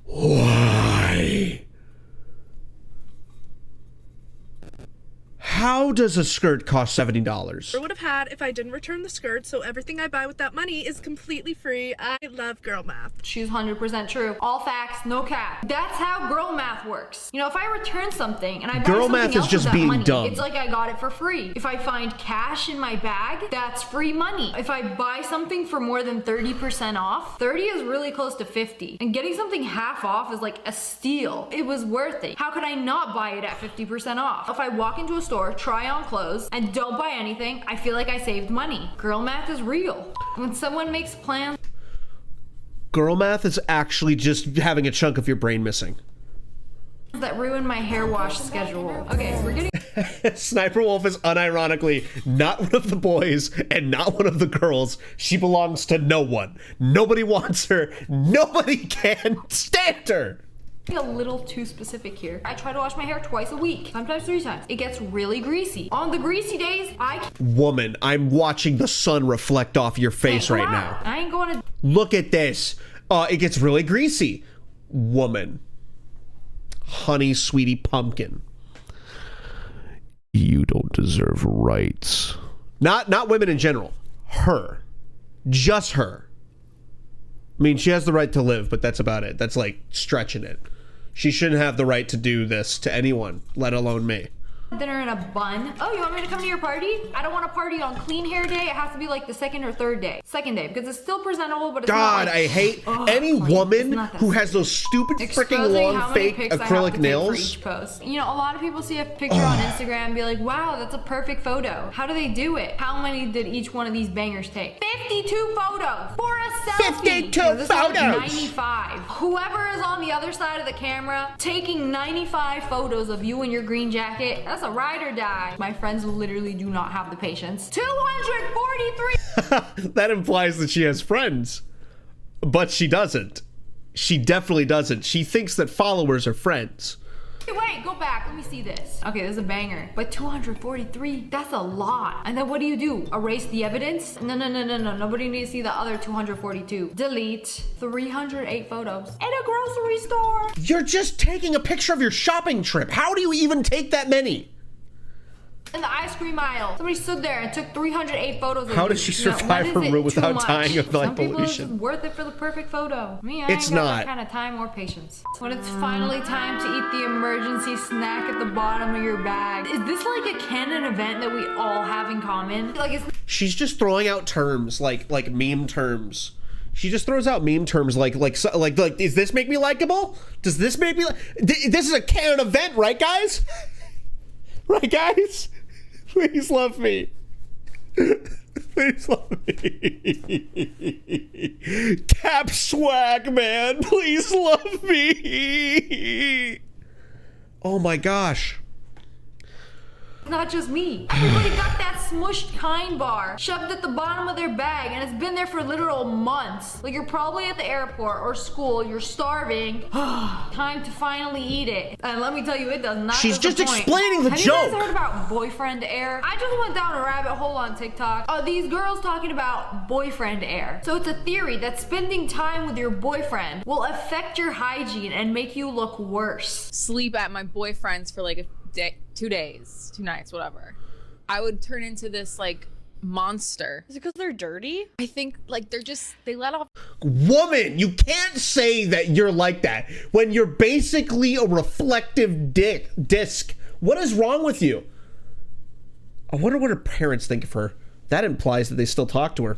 Why? How does a skirt cost $70? would have had if I didn't return the skirt, so everything I buy with that money is completely free. I love girl math. she's 100% true. All facts, no cap. That's how girl math works. You know, if I return something and I buy Girl something math is else just with that being money, dumb. it's like I got it for free. If I find cash in my bag, that's free money. If I buy something for more than 30% off, 30 is really close to 50. And getting something half off is like a steal. It was worth it. How could I not buy it at 50% off? If I walk into a store, try on clothes, and don't buy anything, I feel like I saved money. Girl math is real. When someone makes plans Girl math is actually just having a chunk of your brain missing. that ruin my hair wash schedule. Okay, we're getting Sniper Wolf is unironically not one of the boys and not one of the girls. She belongs to no one. Nobody wants her. Nobody can stand her. a little too specific here. I try to wash my hair twice a week, sometimes 3 times. It gets really greasy. On the greasy days, Woman, I'm watching the sun reflect off your face right now. I ain't going to Look at this. It gets really greasy. Woman. Honey, sweetie pumpkin. You don't deserve rights. Not women in general. Her. Just her. I mean, she has the right to live, but that's about it. That's like stretching it. She shouldn't have the right to do this to anyone, let alone me. dinner in a bun. Oh, you want me to come to your party? I don't want to party on clean hair day. It has to be like the second or third day. Second day, because it's still presentable, but it's God, not like, I hate any clean. woman It's not that who has those stupid freaking Exposing how long many fake pics I have to acrylic take nails. for each post. You know, a lot of people see a picture on Instagram and be like, wow, that's a perfect photo. How do they do it? How many did each one of these bangers take? 52 photos for a selfie. 52 You know, this is like photos. 95. Whoever is on the other side of the camera taking 95 photos of you in your green jacket, that's a ride or die. My friends literally do not have the patience. 243. That implies that she has friends, but she doesn't. She definitely doesn't. She thinks that followers are friends. Wait, go back. Let me see this. Okay, this is a banger. But 243, that's a lot. And then what do? Erase the evidence? No. Nobody needs to see the other 242. Delete 308 photos in a grocery store. You're just taking a picture of your shopping trip. How do you even take that many? In the ice cream aisle, somebody stood there and took 308 photos of How you. does she You know, survive when her is it room too without much? dying of light Some people it's pollution? worth it for the perfect photo. Me, I It's ain't got not. that kind of time or patience. When it's finally time to eat the emergency snack at the bottom of your bag, is this like a canon event that we all have in common? Like, it's She's just throwing out terms like meme terms. She just throws out meme terms like does this make me likable? Does this make me this is a canon event, right guys? Right guys? Please love me. Please love me. Cap swag, man. Please love me. Oh my gosh. not just me. Everybody got that smushed Kind bar shoved at the bottom of their bag and it's been there for literal months. Like you're probably at the airport or school, you're starving. Time to finally eat it. And let me tell you, it does not She's just disappoint. explaining the Have joke. you guys heard about boyfriend air? I just went down a rabbit hole on TikTok. These girls talking about boyfriend air. So it's a theory that spending time with your boyfriend will affect your hygiene and make you look worse. Sleep at my boyfriend's for like a day, 2 days, 2 nights, whatever. I would turn into this like monster. Is it because they're dirty? I think like they let off. Woman, you can't say that you're like that when you're basically a reflective disc. What is wrong with you? I wonder what her parents think of her. That implies that they still talk to her.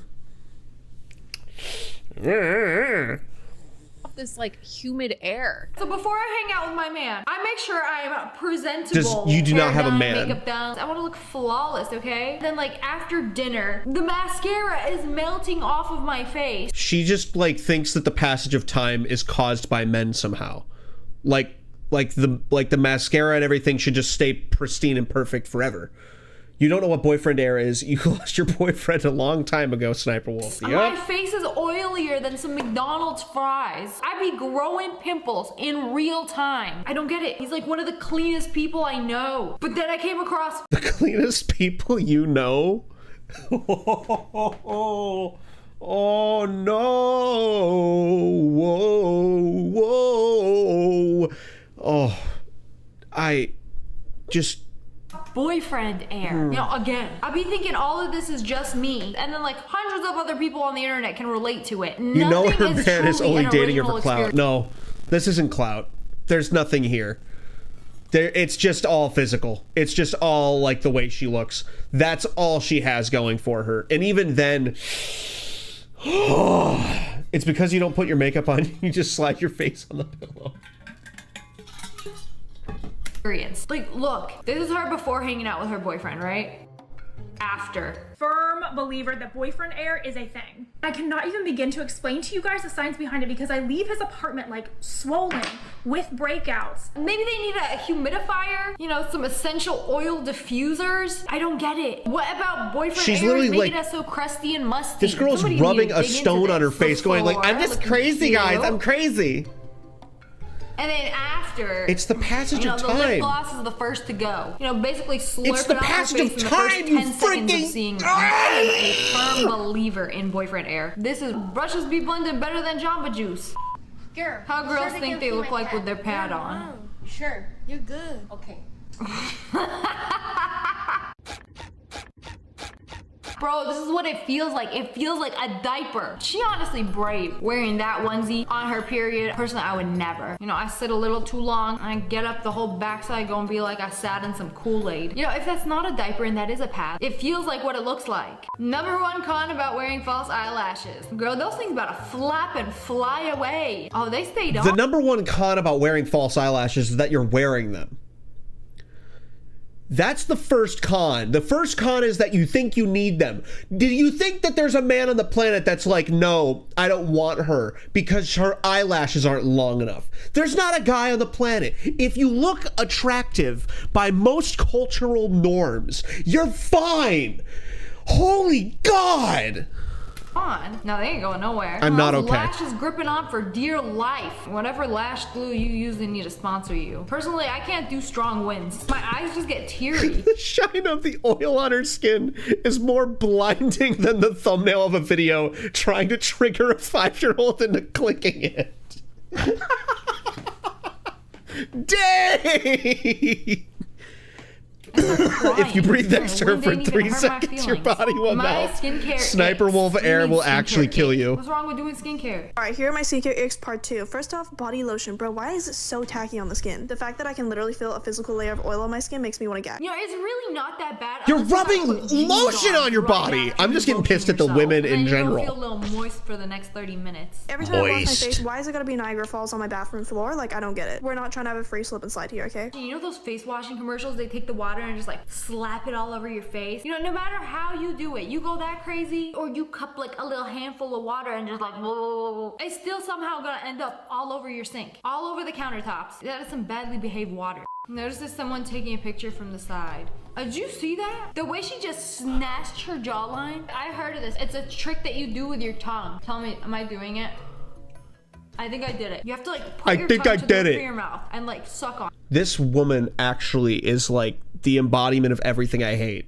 This like humid air. So before I hang out with my man, I make sure I'm presentable. You do not hair have a done, man. Makeup done. I want to look flawless, okay? Then like after dinner, the mascara is melting off of my face. She just like thinks that the passage of time is caused by men somehow. Like the mascara and everything should just stay pristine and perfect forever. You don't know what boyfriend air is. You lost your boyfriend a long time ago, Sniperwolf. My face is oilier than some McDonald's fries. I be growing pimples in real time. I don't get it. He's like one of the cleanest people I know. But then I came across the cleanest people you know? Oh no. Whoa. Oh. I just... boyfriend air. You know, again, I be thinking all of this is just me, and then like hundreds of other people on the internet can relate to it. You know her man is only dating her for clout. No, this isn't clout. There's nothing here. It's just all physical. It's just all like the way she looks. That's all she has going for her. And even then, it's because you don't put your makeup on. You just slide your face on the pillow. Like, look, this is her before hanging out with her boyfriend, right? After. Firm believer that boyfriend air is a thing. I cannot even begin to explain to you guys the science behind it because I leave his apartment like swollen with breakouts. Maybe they need a humidifier, you know, some essential oil diffusers. I don't get it. What about boyfriend She's air literally is making like, us so crusty and musty? This girl's Somebody rubbing needs to a dig into stone on her this face going like, I'm before. just crazy, guys. I'm crazy. And then after, it's the passage of the time. lip gloss is the first to go. You know, basically slurp It's the it off passage your of face in time, the you first 10 seconds freaking- of seeing it. I'm a firm believer in boyfriend air. This is brushes be blended better than Jamba Juice. Girl, How girls sure think they look like with their pad on. Sure, you're good. Okay. Bro, this is what it feels like. It feels like a diaper. She honestly brave wearing that onesie on her period. Personally, I would never. You know, I sit a little too long. I get up, the whole backside gonna be like I sat in some Kool-Aid. You know, if that's not a diaper and that is a pad, it feels like what it looks like. Number one con about wearing false eyelashes. Girl, those things about to flap and fly away. Oh, they stayed on. The number one con about wearing false eyelashes is that you're wearing them. That's the first con. The first con is that you think you need them. Do you think that there's a man on the planet that's like, no, I don't want her because her eyelashes aren't long enough? There's not a guy on the planet. If you look attractive by most cultural norms, you're fine. Holy God. On. No, they ain't going nowhere. I'm not Those okay. Lashes gripping on for dear life. Whatever lash glue you use, they need to sponsor you. Personally, I can't do strong winds. My eyes just get teary. The shine of the oil on her skin is more blinding than the thumbnail of a video trying to trigger a 5-year-old into clicking it. Dang! If you breathe next to her for 3 seconds, your body will melt. Sniperwolf air will actually kill you. What's wrong with doing skincare? Alright, here are my skincare icks part 2. First off, body lotion. Bro, why is it so tacky on the skin? The fact that I can literally feel a physical layer of oil on my skin makes me want to gag. You know, it's really not that bad. You're rubbing lotion on your body. I'm just getting pissed at the women in You'll feel a general. little moist for the next 30 minutes. Every time I wash my face, why is it gotta be Niagara Falls on my bathroom floor? Like, I don't get it. We're not trying to have a free slip and slide here, okay? You know those face washing commercials? They take the water and just like slap it all over your face. You know, no matter how you do it, you go that crazy or you cup like a little handful of water and just like whoa, it's still somehow gonna end up all over your sink, all over the countertops. That is some badly behaved water. Notices someone taking a picture from the side. Did you see that? The way she just snatched her jawline? I heard of this. It's a trick that you do with your tongue. Tell me, am I doing it? I think I did it. You have to like put your tongue to the roof of your mouth and like suck on. This woman actually is like the embodiment of everything I hate.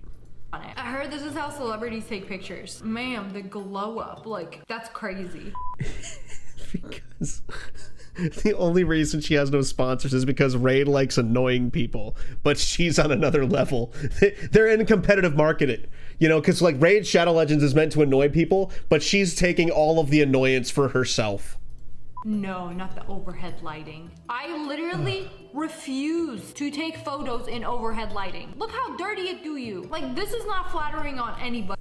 I heard this is how celebrities take pictures. Ma'am, the glow up, like that's crazy. Because the only reason she has no sponsors is because Raid likes annoying people, but she's on another level. They're in competitive marketing, you know, because like Raid Shadow Legends is meant to annoy people, but she's taking all of the annoyance for herself. No, not the overhead lighting. I literally refuse to take photos in overhead lighting. Look how dirty it do you. Like, this is not flattering on anybody.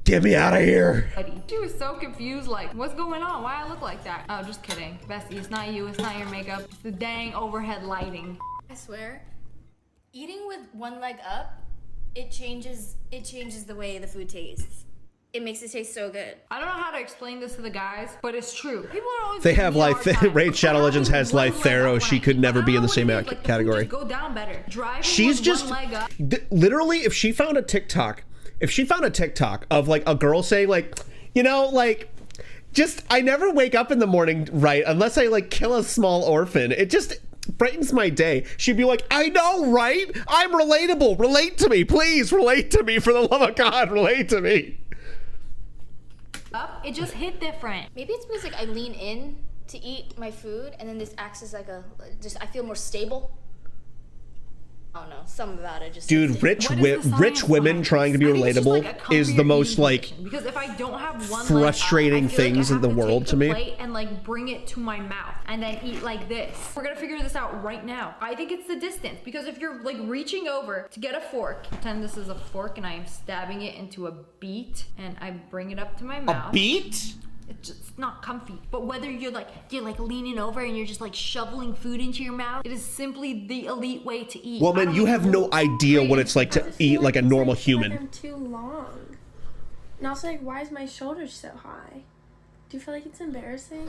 Get me out of here. She was so confused, like, what's going on? Why I look like that? Oh, just kidding. Bestie, it's not you, it's not your makeup. It's the dang overhead lighting. I swear, eating with one leg up, it changes the way the food tastes. It makes it taste so good. I don't know how to explain this to the guys, but it's true. People are always they have Raid Shadow Legends has Lythero. She could never be in the same category. Go down better. She's just literally, if she found a TikTok of like a girl saying like, you know, like, just I never wake up in the morning right unless I like kill a small orphan. It just brightens my day. She'd be like, I know, right? I'm relatable. Relate to me, please. Relate to me, for the love of God. Relate to me. Up, it just hit different. Maybe it's because like I lean in to eat my food, and then this acts as like I feel more stable. I don't know, something about it just. Dude, rich women trying to be relatable is the most like because if I don't have one frustrating things in the world to me. And like bring it to my mouth and then eat like this. We're gonna figure this out right now. I think it's the distance, because if you're like reaching over to get a fork, pretend this is a fork and I am stabbing it into a beet and I bring it up to my mouth. A beet? It's just not comfy. But whether you're like leaning over and you're just like shoveling food into your mouth, it is simply the elite way to eat. Woman, you have no idea what it's like to eat like a normal human. I'm too long. And also, like, why is my shoulders so high? Do you feel like it's embarrassing?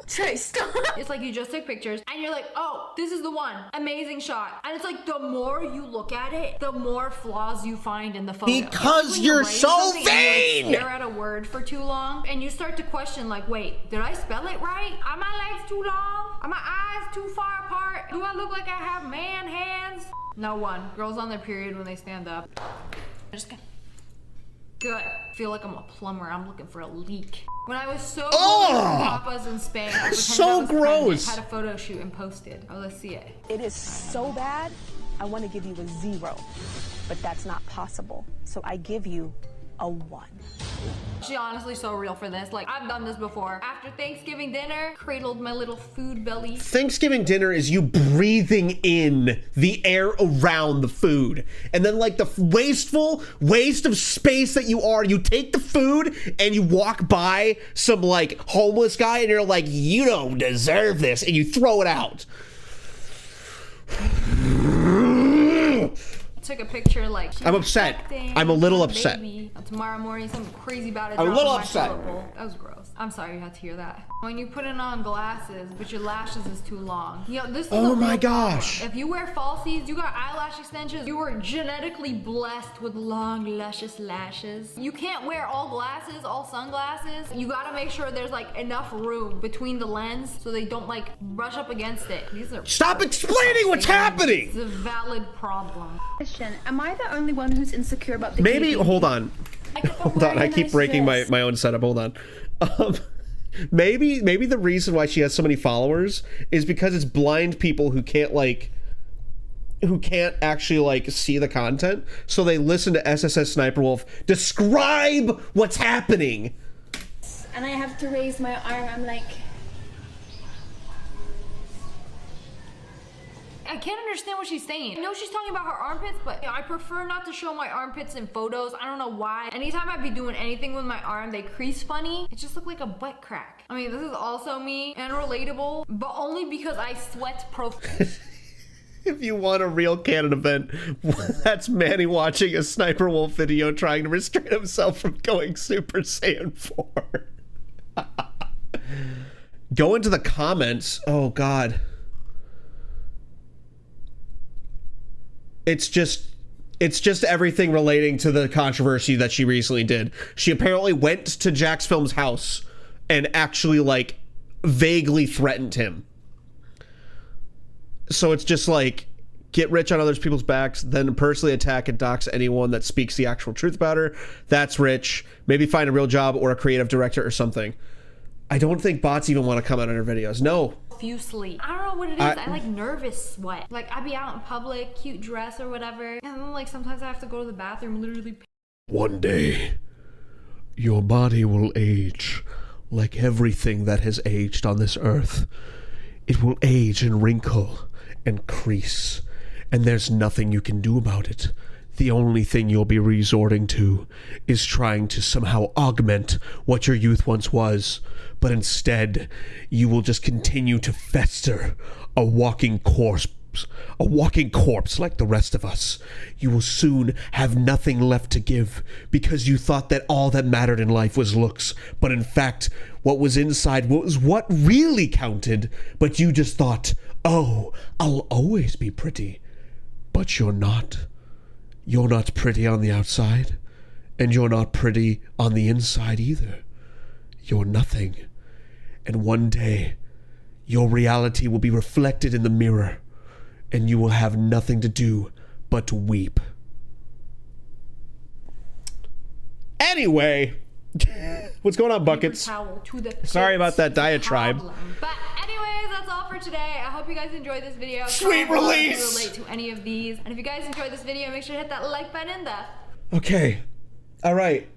Trey, stop. It's like you just took pictures and you're like, oh, this is the one. Amazing shot. And it's like the more you look at it, the more flaws you find in the photo. Because you're so vain! You stare at a word for too long and you start to question like, wait, did I spell it right? Are my legs too long? Are my eyes too far apart? Do I look like I have man hands? No one. Girls on their period when they stand up. Good. I feel like I'm a plumber. I'm looking for a leak. When I was so papas in Spain, I so gross. I had a photo shoot and posted. Oh, let's see it. It is so bad, I want to give you a 0, but that's not possible. So I give you a 1. She's honestly so real for this. Like, I've done this before. After Thanksgiving dinner, cradled my little food belly. Thanksgiving dinner is you breathing in the air around the food. And then like the waste of space that you are, you take the food and you walk by some like homeless guy and you're like, you don't deserve this. And you throw it out. Took a picture like I'm upset. I'm a little upset. Tomorrow morning, something crazy about it. I'm a little upset. That was gross. I'm sorry you had to hear that. When you put in on glasses, but your lashes is too long. You know, this is oh my gosh. If you wear falsies, you got eyelash extensions, you were genetically blessed with long, luscious lashes. You can't wear all glasses, all sunglasses. You gotta make sure there's like enough room between the lens so they don't like brush up against it. These are Stop explaining what's happening! It's a valid problem. Am I the only one who's insecure about the Maybe, cake? hold on. Hold on, I keep breaking my own setup. Hold on. Maybe the reason why she has so many followers is because it's blind people who can't actually like see the content, so they listen to SSSniperwolf describe what's happening. And I have to raise my arm. I'm like, I can't understand what she's saying. I know she's talking about her armpits, but I prefer not to show my armpits in photos. I don't know why. Anytime I be doing anything with my arm, they crease funny. It just look like a butt crack. I mean, this is also me and relatable, but only because I sweat If you want a real canon event, that's Manny watching a Sniper Wolf video trying to restrain himself from going Super Saiyan 4. Go into the comments. Oh, God. It's just everything relating to the controversy that she recently did. She apparently went to Jack's Film's house and actually, like, vaguely threatened him. So it's just like, get rich on other people's backs, then personally attack and dox anyone that speaks the actual truth about her. That's rich. Maybe find a real job or a creative director or something. I don't think bots even want to come out on her videos. No. Profusely. I don't know what it is. I like nervous sweat. Like, I'd be out in public, cute dress or whatever, and then like sometimes I have to go to the bathroom, literally. One day, your body will age like everything that has aged on this earth. It will age and wrinkle and crease, and there's nothing you can do about it. The only thing you'll be resorting to is trying to somehow augment what your youth once was, but instead, you will just continue to fester, a walking corpse like the rest of us. You will soon have nothing left to give because you thought that all that mattered in life was looks, but in fact, what was inside was what really counted, but you just thought, oh, I'll always be pretty. But you're not. You're not pretty on the outside, and you're not pretty on the inside either. You're nothing. And one day, your reality will be reflected in the mirror, and you will have nothing to do but weep. Anyway, what's going on, Buckets? Sorry about that diatribe. But anyways, that's all for today. I hope you guys enjoyed this video. Sweet release! Relate to any of these. And if you guys enjoyed this video, make sure to hit that like button in there. Okay. All right.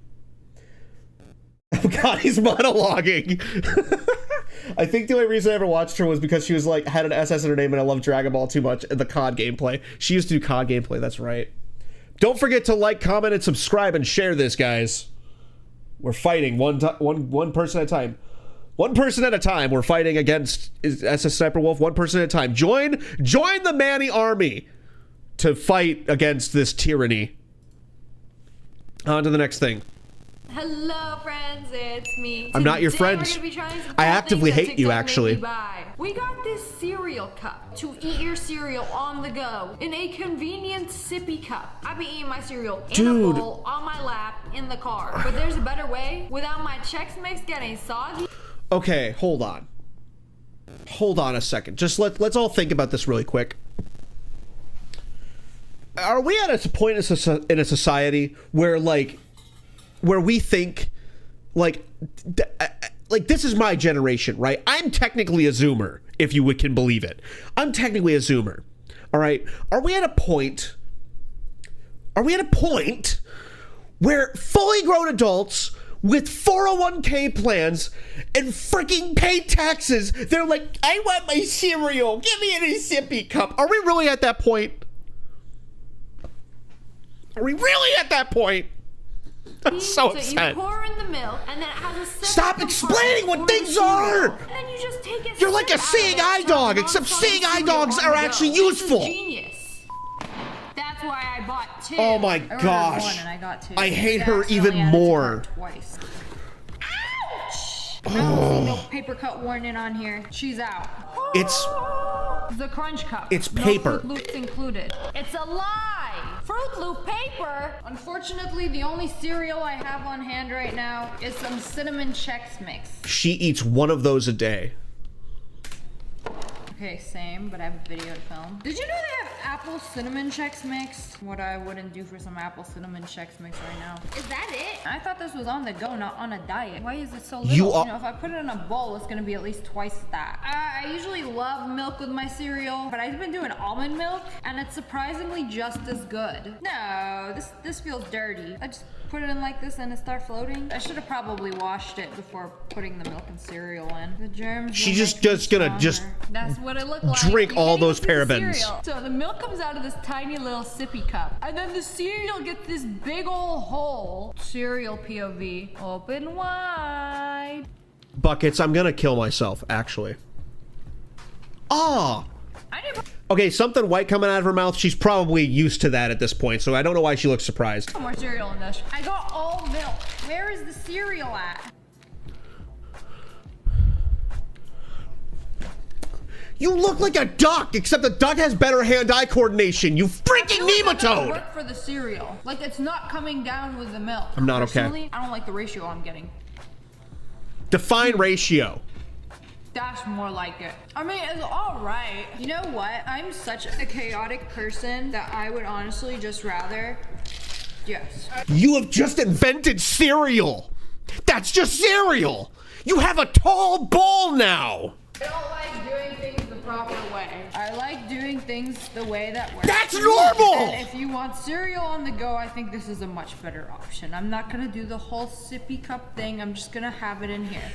Oh God, he's monologuing. I think the only reason I ever watched her was because she was like, had an SS in her name and I love Dragon Ball too much and the COD gameplay. She used to do COD gameplay, that's right. Don't forget to like, comment, and subscribe and share this, guys. We're fighting one person at a time. One person at a time. We're fighting against SSSniperwolf, one person at a time. Join the Manny army to fight against this tyranny. On to the next thing. Hello friends, it's me. I'm not your Today friend. we're gonna be trying some I cool actively things that hate you, TikTok actually. made me buy. We got this cereal cup to eat your cereal on the go in a convenient sippy cup. I've been eating my cereal in a bowl on my lap in the car. But there's a better way without my Chex Mix getting soggy. Okay, hold on. Hold on a second. Just let's all think about this really quick. Are we at a point in a society where we think like this is my generation, right? I'm technically a Zoomer, if you can believe it. I'm technically a Zoomer. All right. Are we at a point where fully grown adults with 401k plans and freaking pay taxes, they're like, I want my cereal, give me a sippy cup? Are we really at that point? Are we really at that point? I'm so upset. You pour in the milk, and then it has a sip. Stop explaining what things are! And then you just take it. You're like a seeing eye dog, except seeing eye dogs are actually useful. This is genius. That's why I bought two. Oh my gosh. One and I got two. I hate her even more. Twice. Ouch! I don't see no paper cut warning on here. She's out. It's the crunch cup. It's paper. No Fruit Loops included. It's a lie. Fruit Loop paper. Unfortunately, the only cereal I have on hand right now is some cinnamon Chex Mix. She eats one of those a day. Okay, same, but I have a video to film. Did you know they have apple cinnamon Chex Mix? What I wouldn't do for some apple cinnamon Chex Mix right now. Is that it? I thought this was on the go, not on a diet. Why is it so little? You know, if I put it in a bowl, it's gonna be at least twice that. I usually love milk with my cereal, but I've been doing almond milk, and it's surprisingly just as good. No, this feels dirty. I just put it in like this and it starts floating. I should have probably washed it before putting the milk and cereal in. The germs. She's just gonna That's what it looked like. drink all those parabens. So the milk comes out of this tiny little sippy cup, and then the cereal gets this big old hole. Cereal POV, open wide. Buckets, I'm gonna kill myself, actually. Ah! Okay, something white coming out of her mouth. She's probably used to that at this point, so I don't know why she looks surprised. More cereal in this. I got all milk. Where is the cereal at? You look like a duck, except the duck has better hand-eye coordination. You freaking nematode! Work for the cereal. Like, it's not coming down with the milk. I'm not okay. Personally, I don't like the ratio I'm getting. Define ratio. That's more like it. I mean, it's all right. You know what? I'm such a chaotic person that I would honestly just rather... Yes. You have just invented cereal. That's just cereal. You have a tall bowl now. I don't like doing things the proper way. I like doing things the way that works. That's normal! And if you want cereal on the go, I think this is a much better option. I'm not gonna do the whole sippy cup thing. I'm just gonna have it in here.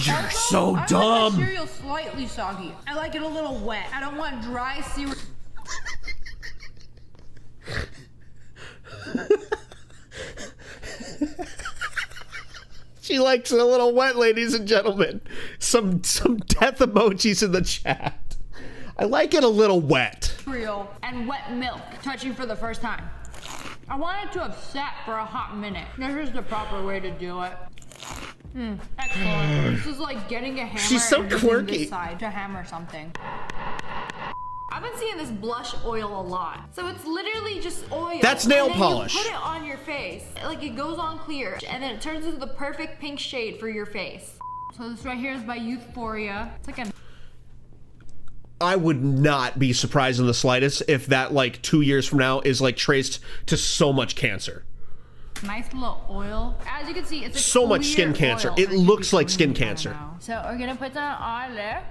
You're also, so I dumb. like my cereal slightly soggy. I like it a little wet. I don't want dry cereal. She likes it a little wet, ladies and gentlemen. Some death emojis in the chat. I like it a little wet. Cereal and wet milk touching for the first time. I want it to have sat for a hot minute. This is the proper way to do it. Excellent. This is like getting a hammer. She's so and using quirky. this side to hammer something. I've been seeing this blush oil a lot. So it's literally just oil. That's nail and then polish. You put it on your face. Like it goes on clear. And then it turns into the perfect pink shade for your face. So this right here is by Youthforia. It's like a... I would not be surprised in the slightest if that, like, 2 years from now is, like, traced to so much cancer. nice little oil. As you can see, it's a so much skin cancer. It looks like skin cancer. So we're gonna put that on there.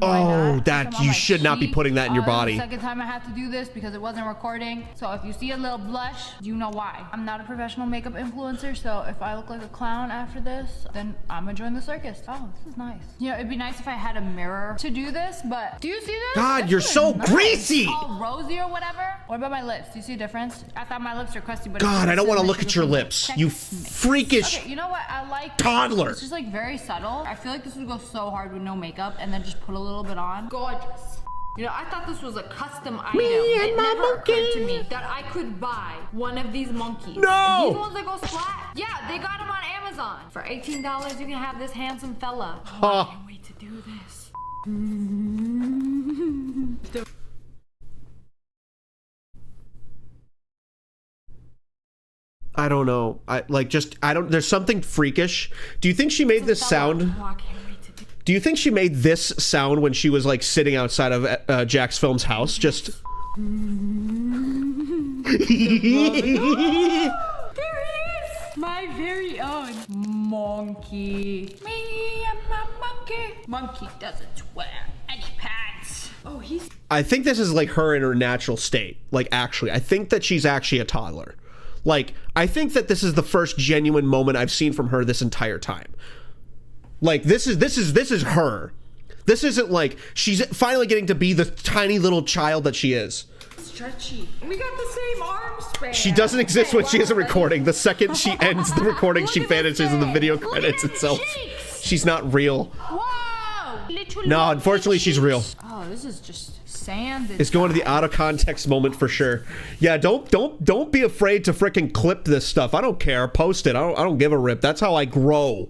Oh, that you should not be putting that in your body. Second time I had to do this because it wasn't recording. So if you see a little blush, you know why. I'm not a professional makeup influencer, so if I look like a clown after this, then I'm gonna join the circus. Oh, this is nice. You know, it'd be nice if I had a mirror to do this, but do you see this? God, This you're is so nice. greasy. All rosy or whatever. What about my lips? Do you see a difference? I thought my lips are crusty, but God, I don't want to look at your lips. You freakish Okay, you know what? I like toddler. It's just like very subtle. I feel like this would go so hard with no makeup and then just put a little bit on. Gorgeous. You know, I thought this was a custom item. It never occurred to me that I could buy one of these monkeys. No! These ones that go splat. Yeah, they got them on Amazon. For $18, you can have this handsome fella. Oh, Huh. I can't wait to do this. I don't know. There's something freakish. Do you think she made this sound? Do you think she made this sound when she was like sitting outside of Jack's Film's house? Just. There he is! My very own monkey. Me and my monkey. Monkey doesn't wear any pants. Oh, he's... I think this is like her in her natural state. Like, actually, I think that she's actually a toddler. Like, I think that this is the first genuine moment I've seen from her this entire time. Like, this is her. This isn't like she's finally getting to be the tiny little child that she is. Stretchy. We got the same arm span. She doesn't exist when she isn't recording. The second she ends the recording, she vanishes in the video credits itself. She's not real. Whoa! Literally. No, unfortunately, she's real. Oh, this is just sand. It's going to the out of context moment for sure. Yeah, don't be afraid to frickin' clip this stuff. I don't care. Post it. I don't give a rip. That's how I grow.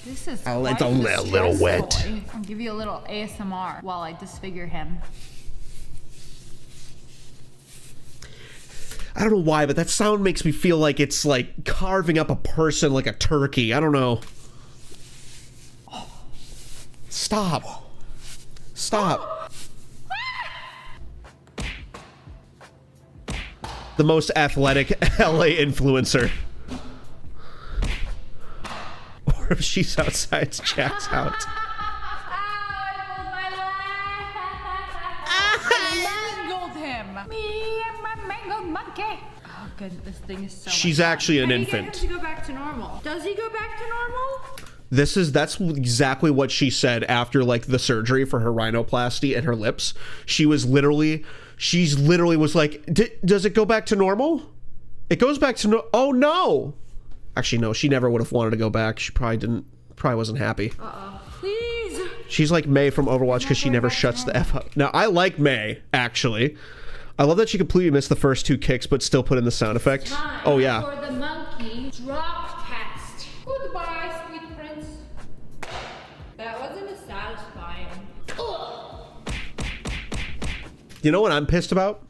This is I'll let quite a the little stress wet. toy. I'll give you a little ASMR while I disfigure him. I don't know why, but that sound makes me feel like it's like carving up a person like a turkey. I don't know. Stop. Stop. The most athletic LA influencer. Or if she's outside, Jack's out. Mangled him. Me and my mangled monkey. Oh, good. This thing is so. She's much fun. actually an Can infant. You get him to go back to normal? Does he go back to normal? That's exactly what she said after like the surgery for her rhinoplasty and her lips. She's literally was like, does it go back to normal? It goes back to oh no. Actually, no, she never would have wanted to go back. She probably wasn't happy. Uh-oh. Please. She's like May from Overwatch because she never shuts the F up. Now, I like May, actually. I love that she completely missed the first 2 kicks, but still put in the sound effect. Oh, yeah. For the monkey drop test. Goodbye, sweet prince. That wasn't as satisfying. You know what I'm pissed about?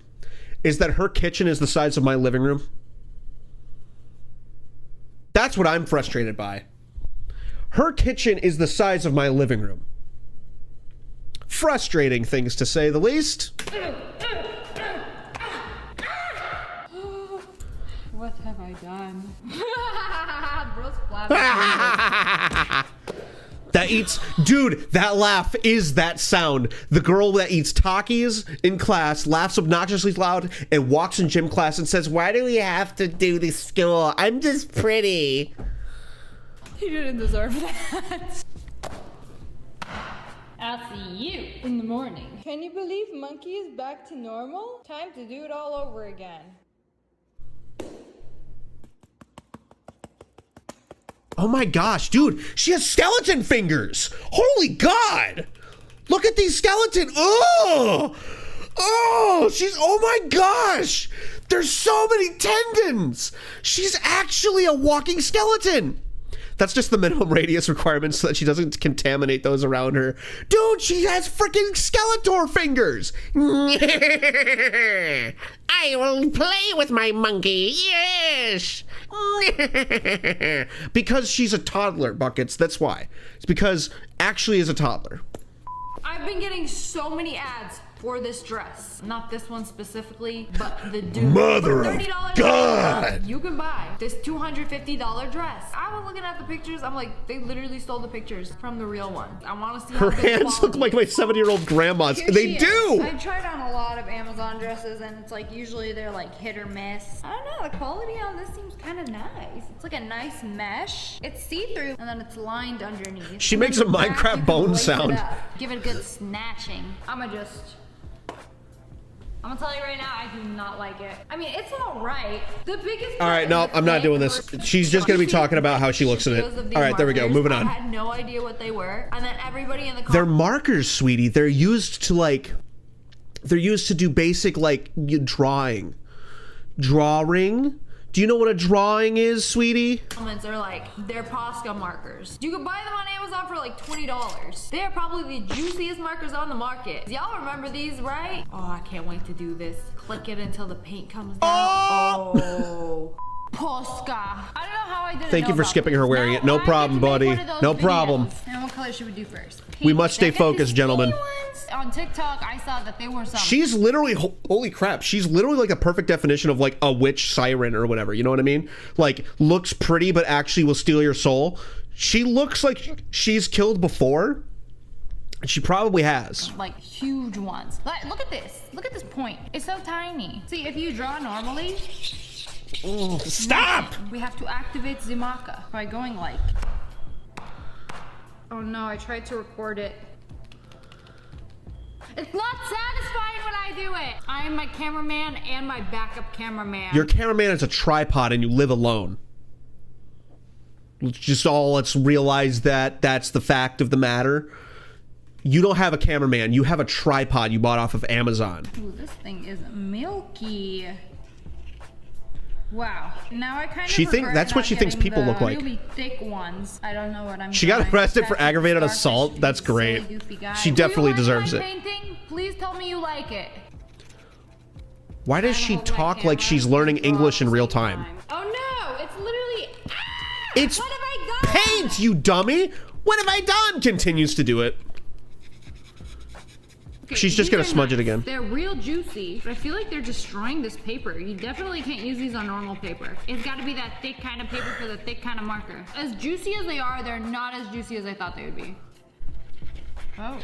Is that her kitchen is the size of my living room. That's what I'm frustrated by. Her kitchen is the size of my living room. Frustrating things to say the least. What have I done? That eats, dude, that laugh is that sound. The girl that eats Takis in class laughs obnoxiously loud and walks in gym class and says, "Why do we have to do this school? I'm just pretty." You didn't deserve that. I'll see you in the morning. Can you believe Monkey is back to normal? Time to do it all over again. Oh my gosh, dude, she has skeleton fingers. Holy God. Look at these skeleton. Oh, oh my gosh. There's so many tendons. She's actually a walking skeleton. That's just the minimum radius requirement so that she doesn't contaminate those around her. Dude, she has freaking Skeletor fingers. I will play with my monkey, yes. Because she's a toddler, Buckets, that's why. It's because Ashley is a toddler. I've been getting so many ads for this dress. Not this one specifically, but the dude. Mother of God! You can buy this $250 dress. I was looking at the pictures. I'm like, they literally stole the pictures from the real one. I want to see her hands look like my 70-year-old grandma's. They do! I've tried on a lot of Amazon dresses and it's like usually they're like hit or miss. I don't know, the quality on this seems kind of nice. It's like a nice mesh. It's see-through and then it's lined underneath. She makes a Minecraft bone sound. Give it a good snatching. I'm gonna tell you right now, I do not like it. I mean, it's all right. The biggest. All right, no, I'm not doing this. She's just gonna be talking about how she looks in it. All right, there we go. Moving on. I had no idea what they were, and then everybody in the they're markers, sweetie. They're used to like, they're used to do basic like drawing. Drawing. Do you know what a drawing is, sweetie? Comments are like, they're Posca markers. You can buy them on Amazon for like $20. They're probably the juiciest markers on the market. Y'all remember these, right? Oh, I can't wait to do this. Click it until the paint comes down. Oh. Posca. I don't know how I did it. Thank you for skipping her wearing it. No problem, buddy. No problem. And what color should we do first? We must stay focused, gentlemen. On TikTok, I saw that they were some. She's literally, holy crap, she's literally like a perfect definition of like a witch siren or whatever, you know what I mean? Like, looks pretty, but actually will steal your soul. She looks like she's killed before. She probably has. Like, huge ones. Like, look at this. Look at this point. It's so tiny. See, if you draw normally... Oh, stop! We have to activate Zimaka by going like... Oh no, I tried to record it. It's not satisfying when I do it. I am my cameraman and my backup cameraman. Your cameraman is a tripod and you live alone. Let's realize that that's the fact of the matter. You don't have a cameraman. You have a tripod you bought off of Amazon. Ooh, this thing is milky. Wow. Now I kind of that's what she thinks people look like. Really thick ones. I don't know what I'm She got arrested for aggravated assault. That's great. She definitely deserves it. Painting? Please tell me you like it. Why does she talk like she's learning English in real time? Oh no, it's literally It's what have I done? paint, you dummy! What have I done? Continues to do it. Okay, she's just gonna smudge it again. They're real juicy, but I feel like they're destroying this paper. You definitely can't use these on normal paper. It's got to be that thick kind of paper for the thick kind of marker. As juicy as they are, they're not as juicy as I thought they would be. Oh.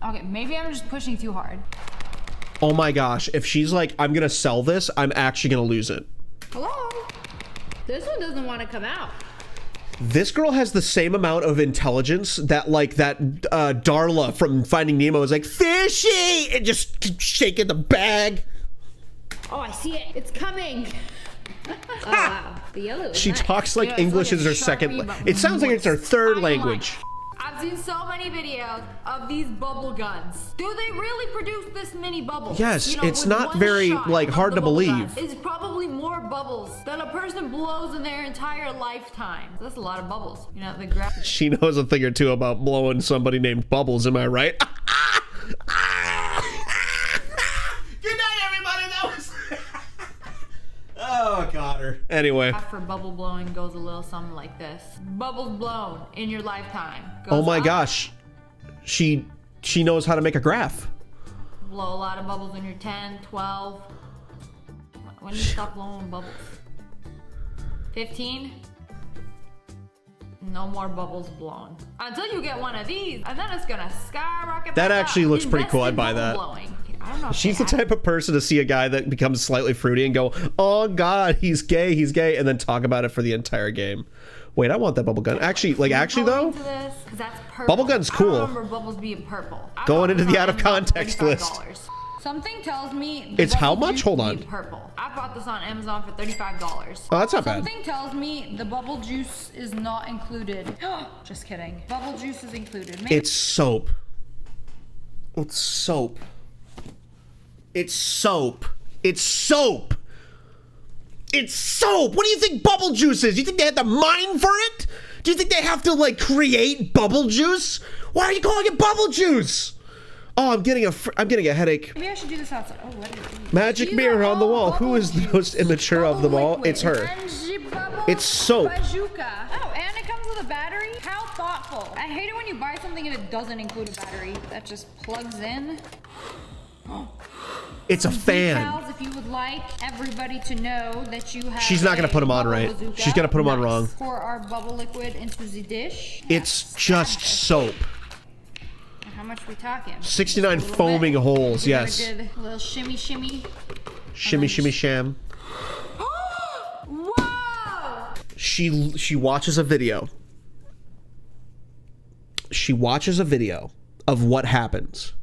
Okay, maybe I'm just pushing too hard. Oh my gosh, if she's like, I'm gonna sell this, I'm actually gonna lose it. Hello? This one doesn't want to come out. This girl has the same amount of intelligence that like that Darla from Finding Nemo is like, fishy! And just shaking the bag. Oh, I see it. It's coming. Oh, wow. The yellow is She nice. talks like English is her second. It sounds like it's her third language. I've I've seen so many videos of these bubble guns. Do they really produce this many bubbles? Yes, You know, it's with not one very, shot like, of hard the to bubble believe. gun, it's probably more bubbles than a person blows in their entire lifetime. That's a lot of bubbles. You know, the She knows a thing or two about blowing somebody named Bubbles, am I right? Good night, everybody. That was... Oh, got her. Anyway. for bubble blowing goes a little something like this. Bubbles blown in your lifetime. Oh my up, gosh. She knows how to make a graph. Blow a lot of bubbles in your 10, 12. When do you stop blowing bubbles? 15? No more bubbles blown. Until you get one of these, and then it's gonna skyrocket. That back actually up. looks pretty Invest cool. I'd in buy bubble that. blowing. I don't know if She's the they type of person to see a guy that becomes slightly fruity and go, oh god, he's gay, and then talk about it for the entire game. Wait, I want that bubble gun. Actually, though, this, that's bubble gun's cool. I remember bubbles being purple. Going into the out of context list. Something tells me It's how much? Hold on. Purple. I bought this on Amazon for $35. Oh, that's not bad. Something tells me the bubble juice is not included. Just kidding. Bubble juice is included. Maybe It's soap. It's soap. It's soap. It's soap. It's soap. What do you think bubble juice is? Do you think they had to mine for it? Do you think they have to like create bubble juice? Why are you calling it bubble juice? Oh, I'm getting a headache. Maybe I should do this outside. Oh, what is it? Magic mirror on the wall. Who is the most immature of them all? It's her. It's soap. Bazooka. Oh, and it comes with a battery? How thoughtful. I hate it when you buy something and it doesn't include a battery. That just plugs in. It's a fan. Decals, if you would like everybody to know that you have. She's not gonna put them on bubble right. bazooka. She's gonna put them on wrong. Pour our bubble liquid into the dish. It's just soap. How much we talking? 69 foaming holes, Give it yes. a good little shimmy, shimmy. Shimmy, shimmy, sham. Whoa! She watches a video. She watches a video of what happens.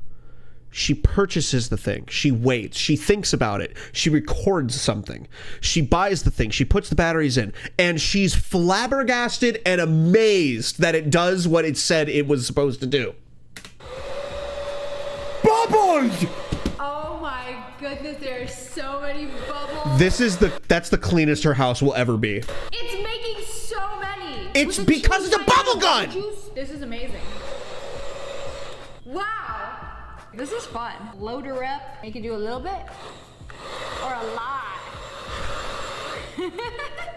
She purchases the thing. She waits. She thinks about it. She records something. She buys the thing. She puts the batteries in. And she's flabbergasted and amazed that it does what it said it was supposed to do. Bubbles! Oh my goodness, there are so many bubbles. That's the cleanest her house will ever be. It's making so many. It's because it's a bubble gun! This is amazing. Wow. This is fun. Load her up. You can do a little bit or a lot.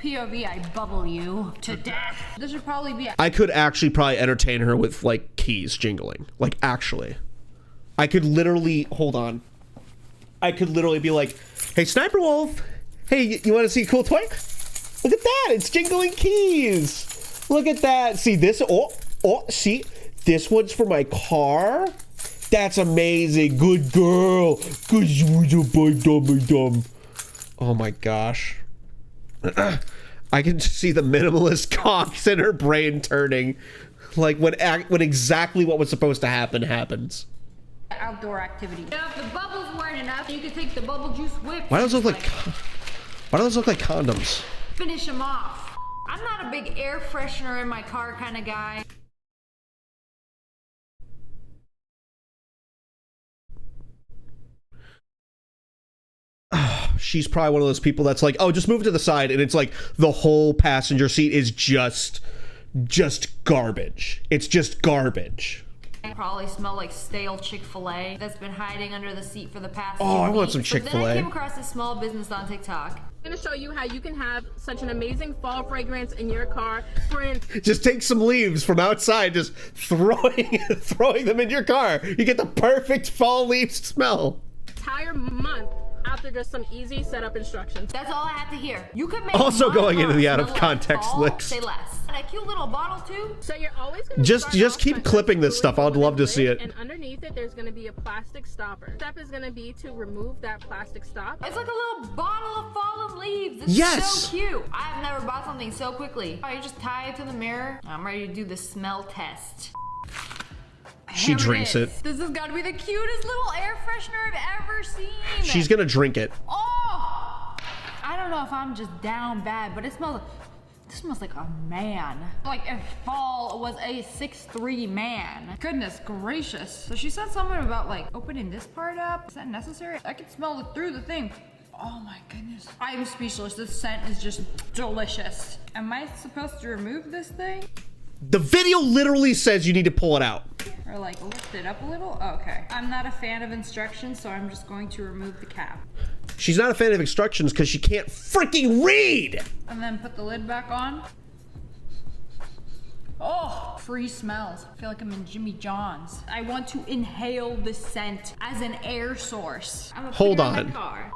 POV, I bubble you to death. This would probably be I could actually probably entertain her with like keys jingling. Like actually. I could literally, hold on. I could literally be like, hey, Sniperwolf, hey, you want to see a cool toy? Look at that, it's jingling keys. Look at that. See this, see, this one's for my car. That's amazing, good girl. Good, dumb. Oh my gosh. I can see the minimalist cocks in her brain turning. Like when exactly what was supposed to happen happens. outdoor activity. Now, if the bubbles weren't enough, you could take the bubble juice whip. Why do those look like condoms? Finish them off. I'm not a big air freshener in my car kind of guy. She's probably one of those people that's like, oh, just move it to the side, and it's like the whole passenger seat is just garbage. It's just garbage. I probably smell like stale Chick-fil-A that's been hiding under the seat for the past few I want weeks. some But then I Chick-fil-A. came across this small business on TikTok. I'm gonna show you how you can have such an amazing fall fragrance in your car. For instance, Just take some leaves from outside, just throwing them in your car. You get the perfect fall leaf smell. entire month after just some easy setup instructions. That's all I had to hear. You could make Also my going into car the out of smell like context fall, licks. Say less. And a cute little bottle too. So you're always gonna Just keep clipping this stuff. I'd love to see it. And underneath it, there's gonna be a plastic stopper. Step is gonna be to remove that plastic stop. It's like a little bottle of fallen leaves. It's Yes! so cute. I've never bought something so quickly. Oh, you just tie it to the mirror. I'm ready to do the smell test. She Here drinks is. it. This has got to be the cutest little air freshener I've ever seen. She's gonna drink it. Oh! I don't know if I'm just down bad, but it smells This smells like a man. Like if Fall was a 6'3" man. Goodness gracious. So she said something about like opening this part up. Is that necessary? I can smell it through the thing. Oh my goodness. I am speechless. This scent is just delicious. Am I supposed to remove this thing? The video literally says you need to pull it out. Or like lift it up a little? Okay. I'm not a fan of instructions, so I'm just going to remove the cap. She's not a fan of instructions because she can't freaking read. And then put the lid back on. Oh, free smells. I feel like I'm in Jimmy John's. I want to inhale the scent as an air source. I'm gonna Hold put it in on. my car.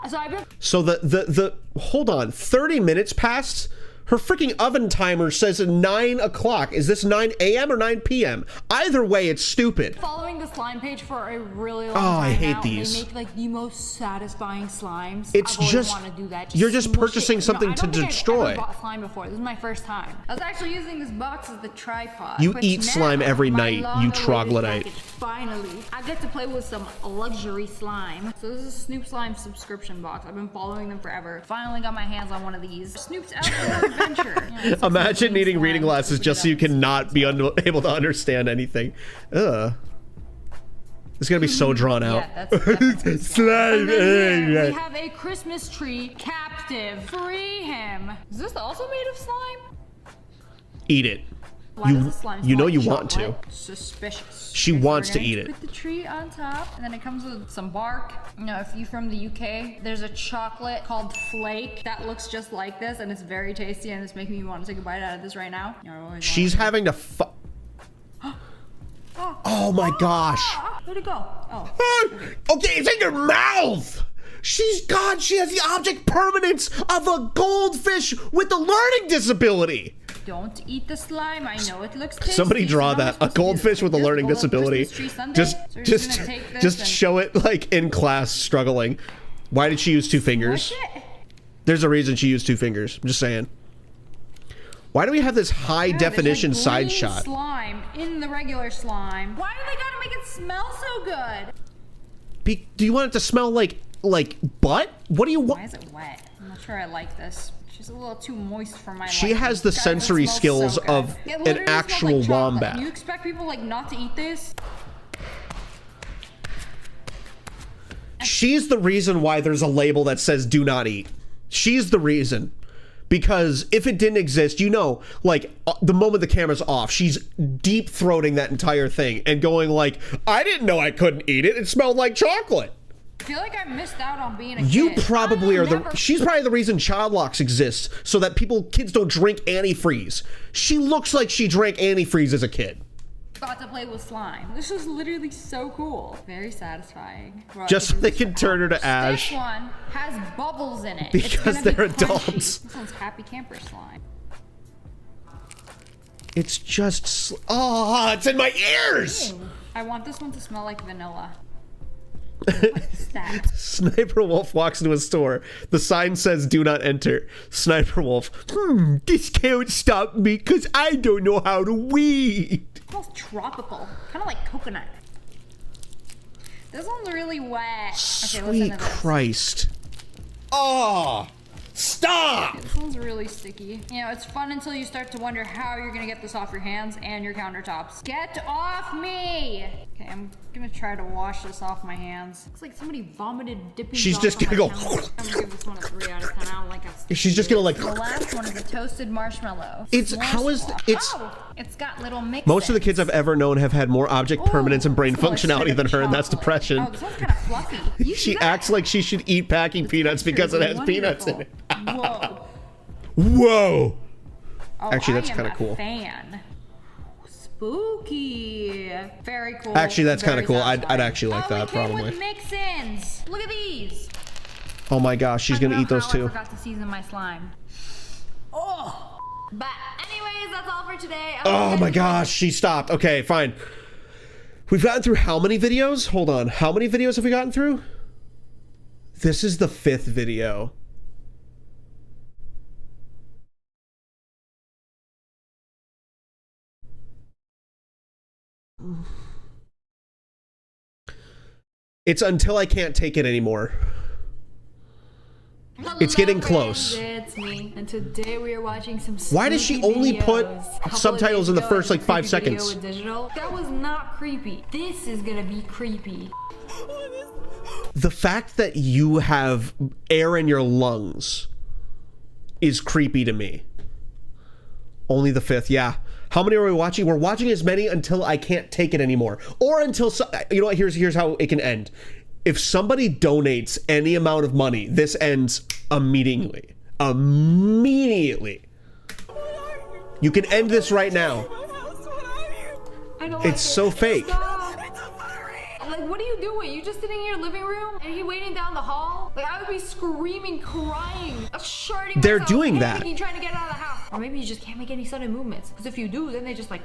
So I've been So the hold on, 30 minutes passed. Her freaking oven timer says 9 o'clock. Is this 9 a.m. or 9 p.m.? Either way, it's stupid. following the slime page for a really long Oh, time I hate now. these. They make like the most satisfying slimes. It's I've always just- wanted to do that. you're just smush purchasing it. something I to don't think destroy. I've ever bought slime before. This is my first time. I was actually using this box as the tripod. You which eat now, slime every my night, you long-awaited troglodyte. package, finally, I get to play with some luxury slime. So this is a Snoop Slime subscription box. I've been following them forever. Finally got my hands on one of these. Snoop's Outdoor Adventure. You know, Imagine needing reading glasses just so you cannot be able to understand anything. Ugh. It's gonna be so drawn out. Yeah, that's definitely Slime. And then here we have a Christmas tree captive. Free him. Is this also made of slime? Eat it. Why does the slime You know smell you like want to. chocolate? Suspicious. She Okay, so wants we're to going eat it. Put the tree on top, and then it comes with some bark. You know, if you're from the UK, there's a chocolate called Flake that looks just like this, and it's very tasty, and it's making me want to take a bite out of this right now. She's having to Oh my gosh. Where'd it go? Oh. Okay, it's in your mouth. She has the object permanence of a goldfish with a learning disability. Don't eat the slime. I know it looks tasty. Somebody draw So now that. A goldfish with a learning Hold up disability. Christmas tree Sunday. Just So we're just gonna take this just and show it like in class struggling. Why did she use 2 fingers? smush it. There's a reason she used 2 fingers. I'm just saying. Why do we have this high Yeah, definition there's, like, side green shot? slime in the regular slime. Why do they gotta make it smell so good? Do you want it to smell like butt? What do you want? Why is it wet? I'm not sure I like this. She's a little too moist for my She liking. has the Guys, it sensory smells skills so good. of It an literally smells actual like chocolate. wombat. And you expect people like not to eat this? She's the reason why there's a label that says do not eat. She's the reason. Because if it didn't exist, you know, like the moment the camera's off, she's deep throating that entire thing and going like, I didn't know I couldn't eat it. It smelled like chocolate. I feel like I missed out on being a You kid. probably are never- she's probably the reason child locks exist so that kids don't drink antifreeze. She looks like she drank antifreeze as a kid. Got to play with slime. This is literally so cool. Very satisfying. Well, Just so I they can do can this turn her to This ash. one has bubbles in it. Because It's gonna they're be crunchy. adults. This one's happy camper slime. It's just it's in my ears. Ew. I want this one to smell like vanilla. Sniper Wolf walks into a store. The sign says do not enter. Sniper Wolf, this can't stop me because I don't know how to weed. It smells tropical. Kind of like coconut. This one's really wet. Okay, listen to Sweet this. Christ. Oh, stop. This one's really sticky. You know, it's fun until you start to wonder how you're gonna get this off your hands and your countertops. Get off me! Okay, I'm gonna try to wash this off my hands. Looks like somebody vomited dipping She's sauce just on gonna my go. counter. I'm gonna give this one a 3 out of 10. I don't like it. She's just gonna like. The last one is a toasted marshmallow. It's S'more how is swap. it's. Oh, it's got little mix. Most of the kids I've ever known have had more object permanence and brain this smells functionality straight than up her, and that's chocolate. depression. Oh, this one's kind of fluffy. You see She that? acts like she should eat packing peanuts because it has peanuts in it. Whoa. Whoa. Oh, Actually, that's I am kind of a cool. Fan. Spooky. Very cool. Actually, that's kind of Very cool. I'd satisfying. actually like that It came probably. with mix-ins. Look at these. Oh my gosh, she's gonna eat those I too. forgot to season my slime. Oh. But anyways, that's all for today. Oh my gosh, she stopped. Okay, fine. We've gotten through how many videos? Hold on. How many videos have we gotten through? This is the 5th video. It's until I can't take it anymore. It's getting close. It's it's me, and today we are watching some Why does she only put subtitles in the first like 5 seconds? Digital. That was not creepy. This is gonna be creepy. The fact that you have air in your lungs is creepy to me. Only the 5th, yeah. How many are we watching? We're watching as many until I can't take it anymore. Or until, you know what, here's how it can end. If somebody donates any amount of money, this ends immediately. Immediately. You can end this right now. It's so fake. Like, what are you doing? You just sitting in your living room and you waiting down the hall? Like, I would be screaming, crying, sharding. They're doing that. Trying to get out of the house. Or maybe you just can't make any sudden movements. Because if you do, then they just like...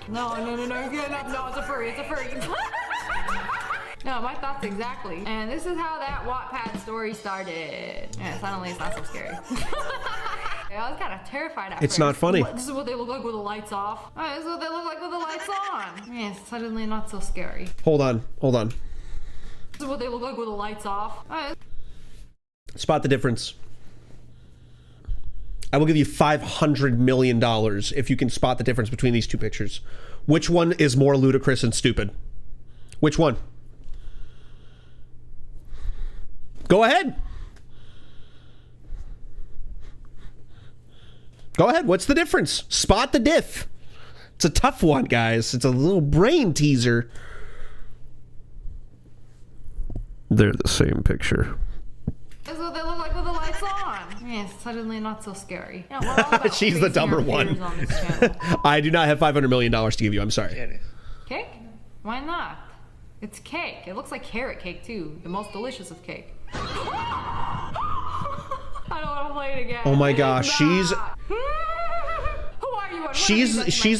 No, you're getting up. No, it's a furry. No, my thoughts exactly. And this is how that Wattpad story started. Yeah, suddenly it's not so scary. I was kind of terrified at It's first. not funny. This is what they look like with the lights off. Oh, this is what they look like with the lights on. Yeah, it's suddenly not so scary. Hold on. This is what they look like with the lights off. Oh, Spot the difference. I will give you $500 million if you can spot the difference between these two pictures. Which one is more ludicrous and stupid? Which one? Go ahead. Go ahead. What's the difference? Spot the diff. It's a tough one, guys. It's a little brain teaser. They're the same picture. This is what they look like with the lights on. Yeah, it's suddenly not so scary. You know, we're all about She's the dumber one. on this channel. I do not have $500 million to give you. I'm sorry. Cake? Why not? It's cake. It looks like carrot cake too. The most delicious of cake. I don't want to play it again. Oh my gosh, she's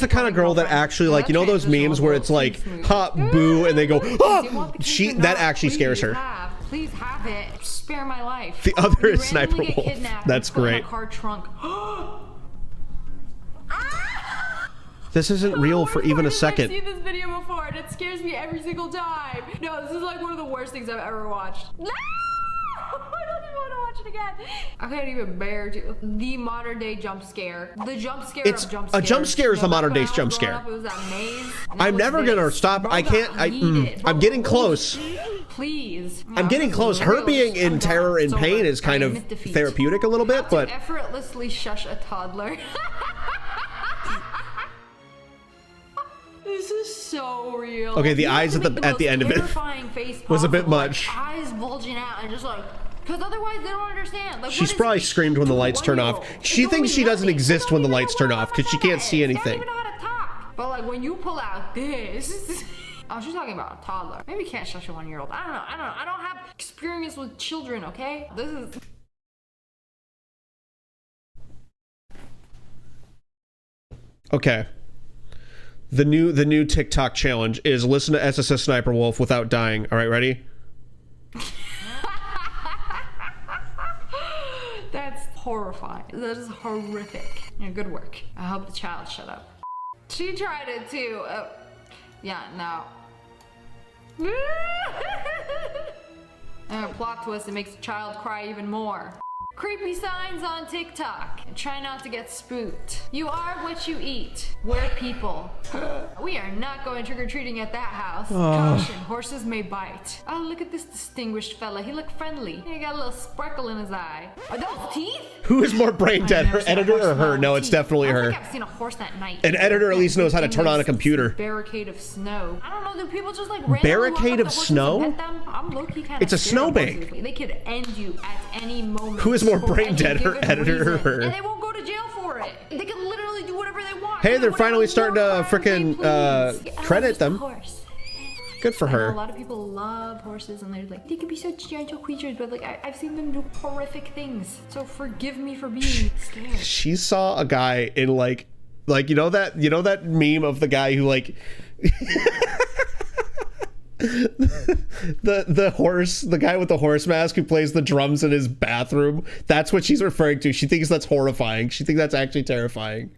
the kind of girl that actually, like, you know those memes where it's like ha boo and they go ah, that actually scares her. Please have it. Spare my life. The other is SSSniperwolf. That's great. Car trunk. This isn't real for even a second. I've seen this video before and it scares me every single time. No, this is like one of the worst things I've ever watched. No! I don't even want to watch it again. I can't even bear to. The modern day jump scare. The jump scare of jump scares. A jump scare is the modern day jump scare. Up, it was that maze, I'm never gonna stop. I can't. I'm getting close. Please. I'm getting close. Her being in terror and pain is kind of therapeutic a little bit, but effortlessly shush a toddler. This is so real. Okay, the eyes at the end of it was a bit much. Eyes bulging out and just like, because otherwise they don't understand. Like, she's probably screamed when the lights turn off. She thinks she doesn't exist when the lights turn off because she can't see anything. They don't even know how to talk. But like when you pull out this. Oh, she's talking about a toddler. Maybe you can't shush a 1-year-old. I don't know. I don't have experience with children, okay? This is... Okay. The new TikTok challenge is listen to SSSniperwolf without dying. All right, ready? That's horrifying. That is horrific. Yeah, good work. I hope the child shut up. She tried it too. Yeah, no. And a plot twist, it makes the child cry even more. Creepy signs on TikTok. And try not to get spooked. You are what you eat. We're people. We are not going trick-or-treating at that house. Caution, horses may bite. Oh, look at this distinguished fella. He looked friendly. He got a little sparkle in his eye. Are those teeth? Who is more brain dead, her editor or her? No, it's definitely her. I think I've seen a horse that night. An editor at least knows how to turn on a computer. Barricade of snow. I don't know, do people just like randomly barricade of snow? I'm low-key kind of It's a snowbank. They could end you at any moment. Who is more brain dead, her editor or her? And they won't go to jail for it. They can literally do whatever they want. Hey, they're finally starting to frickin' credit them. Good for her. A lot of people love horses and they're like, they could be such gentle creatures, but like I've seen them do horrific things. So forgive me for being scared. She saw a guy in like you know that meme of the guy who like the guy with the horse mask who plays the drums in his bathroom. That's what she's referring to. She thinks that's horrifying. She thinks that's actually terrifying.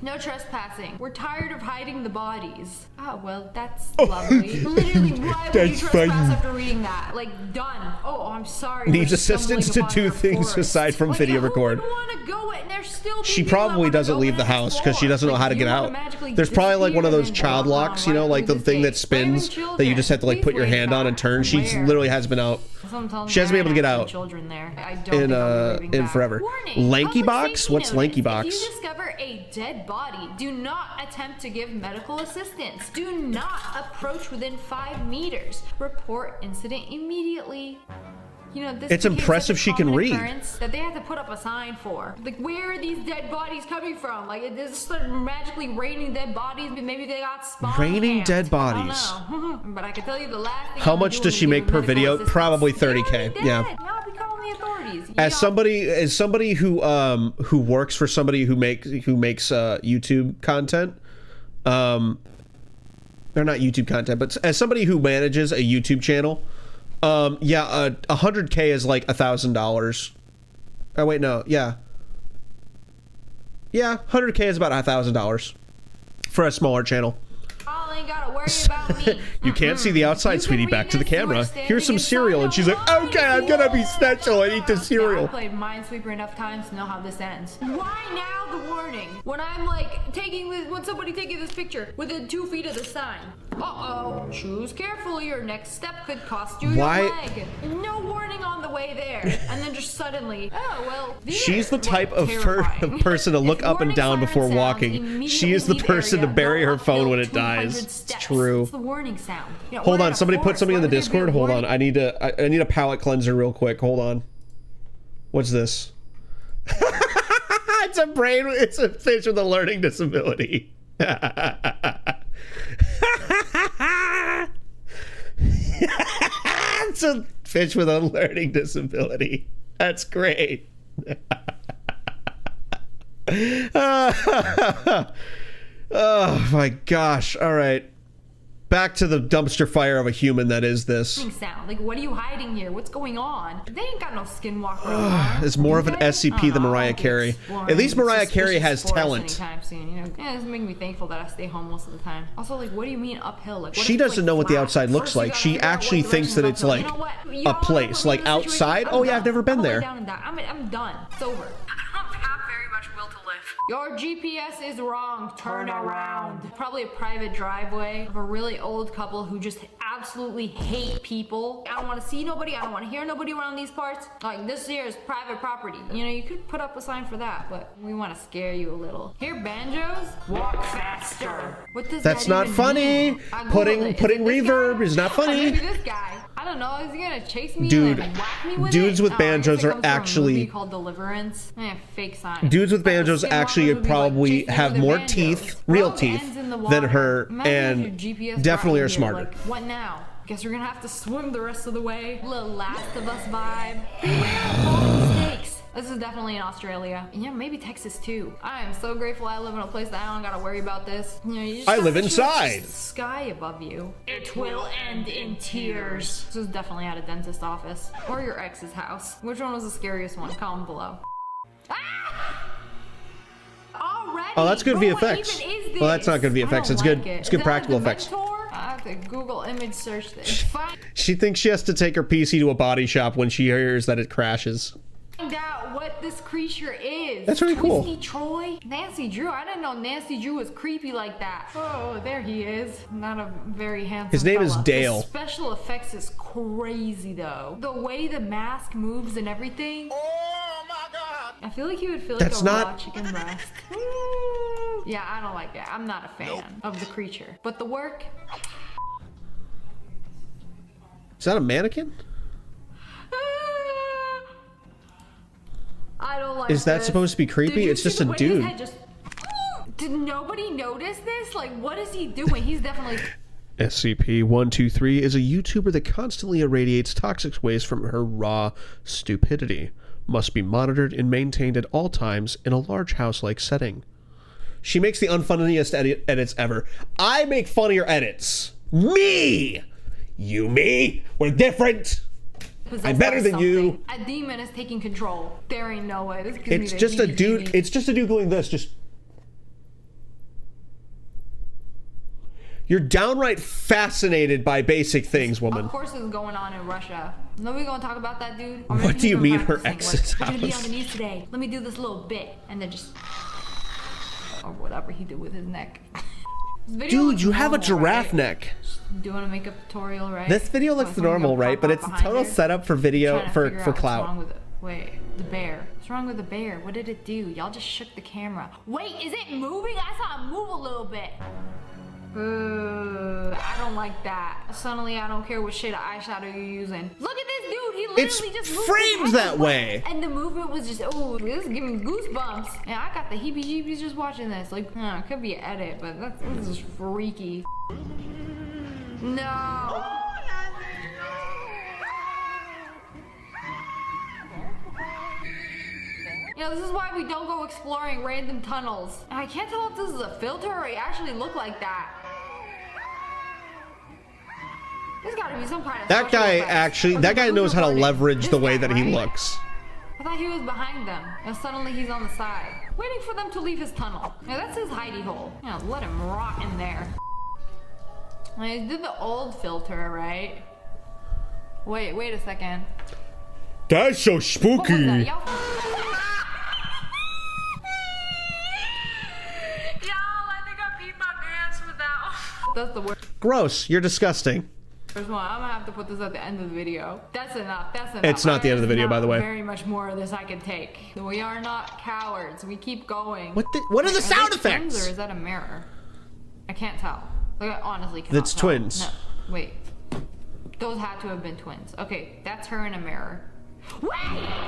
No trespassing. We're tired of hiding the bodies. Oh, well, that's lovely. Literally, why would you That's trespass fine. after reading that? Like, done. Oh, I'm sorry. Needs we're assistance to stumbling do upon a things forest. aside from Like, video who record. would wanna go and there's still She people that probably wanna doesn't go leave and the house because she explore. doesn't know how to Like, get you wanna out. magically There's probably like one of disappear those and child then locks, walk you know, on like the with thing that this day. Not even spins that you just have to like children. put your Please hand wait on and back. turn. She Where? literally has been out. Someone tells me She hasn't been able to get there are out children there. I don't think I'll be leaving in back. forever. Warning, Lanky public box? safety What's notice. lanky If box? you discover a dead body, do not attempt to give medical assistance. Do not approach within 5 meters. Report incident immediately. You know, this It's became impressive such a she can common read. occurrence that they had to put up a sign for. Like, where are these dead bodies coming from? Like, it just started magically raining dead bodies, but maybe they got spawned. Raining dead I bodies. don't know. But I can tell you the last thing How I'm much doing does is she make giving per medical video? assistance. Probably You're 30K. already dead. Yeah. Y'all be calling the authorities. As somebody who works for somebody who makes YouTube content, or not YouTube content, but as somebody who manages a YouTube channel, 100K is like $1,000. Oh wait, no, yeah, 100K is about $1,000 for a smaller channel. Y'all ain't gotta worry about me. You can't see the outside, sweetie. Back to the camera. Here's some cereal, and she's like, "Okay, I'm gonna be special. I eat the I cereal." played Minesweeper enough times to know how this ends. Why now the warning? When I'm like when somebody taking this picture within 2 feet of the sign. Uh-oh, choose carefully. Your next step could cost you Why- your leg. No warning on the way there. And then just suddenly, oh, well, She's the there. type Like, of terrifying. person to look up and warning down siren before sounds, walking. She is the immediately person to area, bury go her uphill phone when it 200 dies. It's steps. true. It's the warning sound. You know, Hold we're on, in a somebody put forest. something in Why the would there be a Discord. Hold warning? on, I need a palate cleanser real quick. Hold on. What's this? It's a brain. It's a fish with a learning disability. It's a fish with a learning disability. That's great. Oh my gosh. All right. Back to the dumpster fire of a human that is this. Sound. Like, what are you hiding here? What's going on? They ain't got no skinwalker around. It's more of an SCP than Mariah Carey. At least Mariah Carey has talent. Anytime soon, you know? Yeah, this makes me thankful that I stay home most of the time. Also, like, what do you mean uphill? Like, what She if it's, doesn't like, know what the flat? outside looks First, you like. gotta She figure out actually what thinks that direction it's is like uphill. You know what? a Y'all place. wanna Like put me in this outside. situation? Oh yeah, I've never been I'm there. down and down. I'm done. It's over. I don't have very much will to live. Your GPS is wrong. Turn around. Probably a private driveway of a really old couple who just absolutely hate people. I don't want to see nobody. I don't want to hear nobody around these parts. Like, this here is private property. You know, you could put up a sign for that, but we want to scare you a little. Hear banjos? Walk faster. What does That's that not even funny. mean? I Googled Putting it. reverb is not funny. Maybe this guy. I don't know. Is he gonna chase me? Dude, and whack me with dudes it? with Oh, I guess banjos it are comes from a actually- movie called Deliverance. Fake sign. Dudes with banjos Skinwalkers actually would be, like, probably chasing have with their more banjos. teeth, real Road teeth, ends in the than water. her, Imagine and if your GPS definitely brought are you here, smarter. Like, what now? Guess we're gonna have to swim the rest of the way. Little Last of Us vibe. Beware of falling snakes. This is definitely in Australia. Yeah, maybe Texas too. I am so grateful I live in a place that I don't gotta worry about this. You know, you just I have live to inside. trust the sky above you. It will end in tears. This is definitely at a dentist office. Or your ex's house. Which one was the scariest one? Comment below. Already? Oh, that's good Bro, VFX. what even is Well, that's not good this? VFX. I It's don't good. like it. It's good Is that practical like the effects. Mentor? I have to Google image search this. Find She thinks she has to take her PC to a body shop when she hears that it crashes. out what this creature is. That's really cool. Twisty Troy? Nancy Drew? I didn't know Nancy Drew was creepy like that. Oh, there he is. Not a very handsome His name is fella. Dale. The special effects is crazy though. The way the mask moves and everything. Oh my god. I feel like he would feel like That's a not- raw chicken breast. Yeah, I don't like it. I'm not a fan of the creature. But the work, Is that a mannequin? I don't like Is that this. supposed to be creepy? Did you It's see just the a way his dude. head just- Did nobody notice this? Like, what is he doing? He's definitely... SCP-123 is a YouTuber that constantly irradiates toxic waste from her raw stupidity. Must be monitored and maintained at all times in a large house-like setting. She makes the unfunniest edits ever. I make funnier edits. Me! You, me? We're different. I'm better than you. A demon is taking control. There ain't no way. This gives It's me the just a heebie-jeebies. dude. It's just a dude going this. Just You're downright fascinated by basic things, woman. Of course, it's going on in Russia. Nobody gonna talk about that, dude. What do you mean, her ex's We're gonna be on house? the news today. Let me do this little bit, and then just or whatever he did with his neck. Dude, you have a giraffe neck. Doing a makeup tutorial, right? This video looks normal, right? But it's a total setup for video for clout. Wait, the bear. What's wrong with the bear? What did it do? Y'all just shook the camera. Wait, is it moving? I saw it move a little bit. I don't like that. Suddenly, I don't care what shade of eyeshadow you're using. Look at this dude. He literally just moved framed his head that way. And the movement was just, oh, this is giving me goosebumps. And I got the heebie-jeebies just watching this. Like, it could be an edit, but this is freaky. No. You know, this is why we don't go exploring random tunnels. And I can't tell if this is a filter or it actually looked like that. There's gotta be some kind of That guy actually, that guy knows how to leverage the way that he looks. I thought he was behind them, and suddenly he's on the side, waiting for them to leave his tunnel. Yeah, that's his hidey hole. You know, let him rot in there. I did the old filter, right? Wait a second. That's so spooky. What was that? Y'all, I think I beat my pants with that. That's the worst. Gross. You're disgusting. First one, I'm gonna have to put this at the end of the video. That's enough. That's enough. It's not the end of the video, by the way. Very much more of this I can take. We are not cowards. We keep going. What are the sound they twins, effects? or is that a mirror? I can't tell. Like, I honestly cannot That's tell. twins. No, wait. Those had to have been twins. Okay, that's her in a mirror. Wait!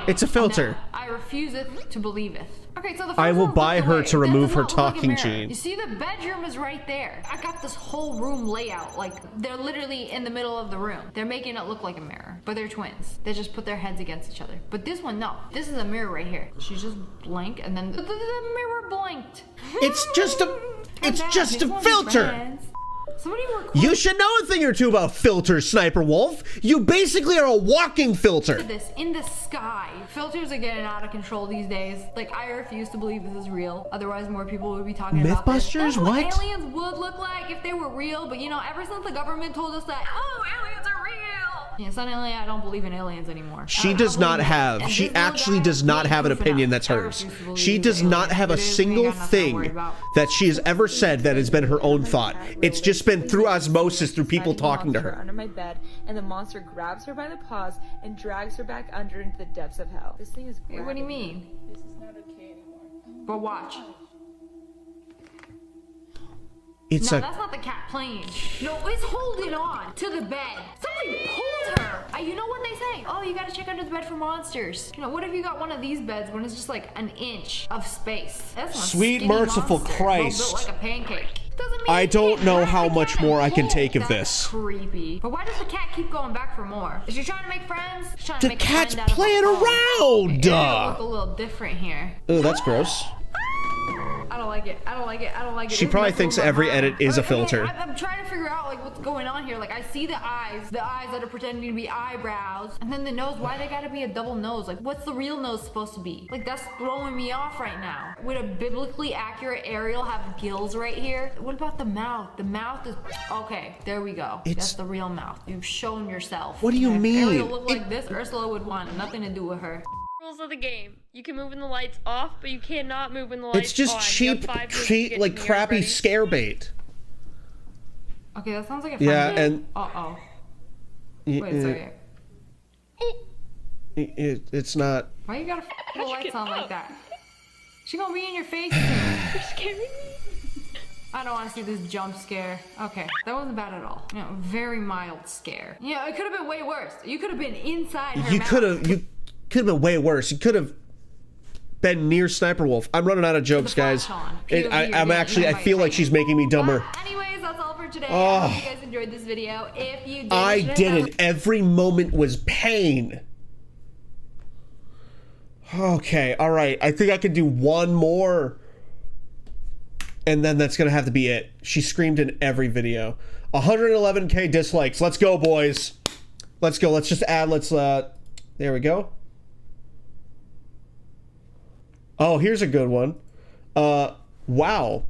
It's a filter. No, I refuse it to believe it. Okay, so the I first will one buy looked her away. to That remove does her not look like a talking mirror. chain. You see, the bedroom is right there. I got this whole room layout. Like, they're literally in the middle of the room. They're making it look like a mirror, but they're twins. They just put their heads against each other. But this one, no. This is a mirror right here. She's just blank, and then the mirror blinked. It's just a filter. Somebody You should know a thing or two about filters, Sniper Wolf. You basically are a walking filter. Look at this in the sky. Filters are getting out of control these days. Like, I refuse to believe this is real. Otherwise, more people would be talking about this. Mythbusters? That's what What? aliens would look like if they were real. But you know, ever since the government told us that, oh, aliens are real. Yeah, suddenly I don't believe in aliens anymore. She does not have, she actually does not have an opinion that's hers. She does not have a single thing that she has ever said that has been her own thought. It's just been through osmosis, through people talking to her. Under my bed, and the monster grabs her by the paws and drags her back under into the depths of hell. This thing is Wait, what do you mean? This is not okay anymore. But watch. It's No, that's not the cat playing. No, it's holding on to the bed. Somebody pulled her. You know what they say? Oh, you gotta check under the bed for monsters. You know, what if you got one of these beds when it's just like an inch of space? That's one Sweet skinny merciful monster, Christ. built like a pancake. Doesn't mean I it don't can't know hurt. how It much can't more I can pull. take of That's this. creepy. But why does the cat keep going back for more? Is she trying to make friends? She's trying to The make a cat's friend out of a playing phone. around. It'll look a little different here. Oh, that's gross. I don't like it. I don't like it. I don't like it. She It's probably messing thinks with my every mind. edit is a Okay, filter. I'm trying to figure out like what's going on here. Like, I see the eyes that are pretending to be eyebrows, and then the nose. Why they gotta be a double nose? Like, what's the real nose supposed to be? Like, that's throwing me off right now. Would a biblically accurate Ariel have gills right here? What about the mouth? The mouth is okay. There we go. That's the real mouth. You've shown yourself. What do you If mean? Ariel looked like this, Ursula would want nothing to do with her. Rules of the game. You can move when the lights off, but you cannot move when the lights on. It's just cheap, like crappy scare bait. Okay, that sounds like a fun Yeah, game. and Uh-oh. Wait a second. it's not. Why you gotta the lights on like that? She gonna be in your face soon. You're scaring me. I don't want to see this jump scare. Okay, that wasn't bad at all. You know, very mild scare. Yeah, it could have been way worse. You could have been inside her mouth. You could have been way worse. You could have been near Sniper Wolf. I'm running out of jokes, guys. I feel like she's making me dumber. Anyways, that's all for today. Oh. I hope you guys enjoyed this video. If you did, I didn't. Every moment was pain. Okay, all right. I think I can do one more. And then that's going to have to be it. She screamed in every video. 111k dislikes. Let's go, boys. Let's go. Let's just add, there we go. Oh, here's a good one. Wow.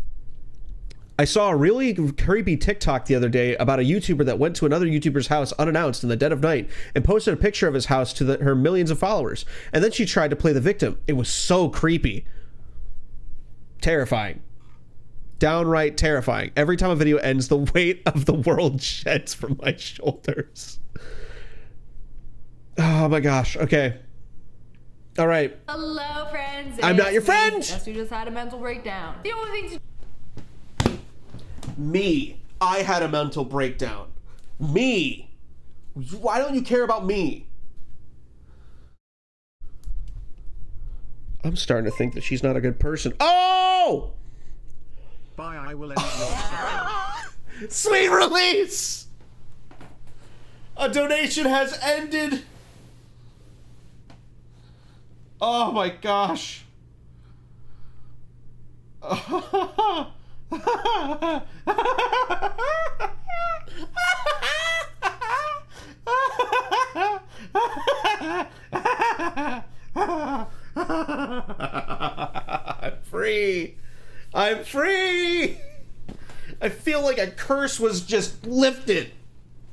I saw a really creepy TikTok the other day about a YouTuber that went to another YouTuber's house unannounced in the dead of night and posted a picture of his house to her millions of followers. And then she tried to play the victim. It was so creepy. Terrifying. Downright terrifying. Every time a video ends, the weight of the world sheds from my shoulders. Oh my gosh. Okay. All right. Hello, friends. I'm not your friend. Guess who just had a mental breakdown? The only thing to Me. I had a mental breakdown. Me. Why don't you care about me? I'm starting to think that she's not a good person. Oh! Bye, I will end your Sweet release! A donation has ended. Oh my gosh. I'm free. I'm free. I feel like a curse was just lifted.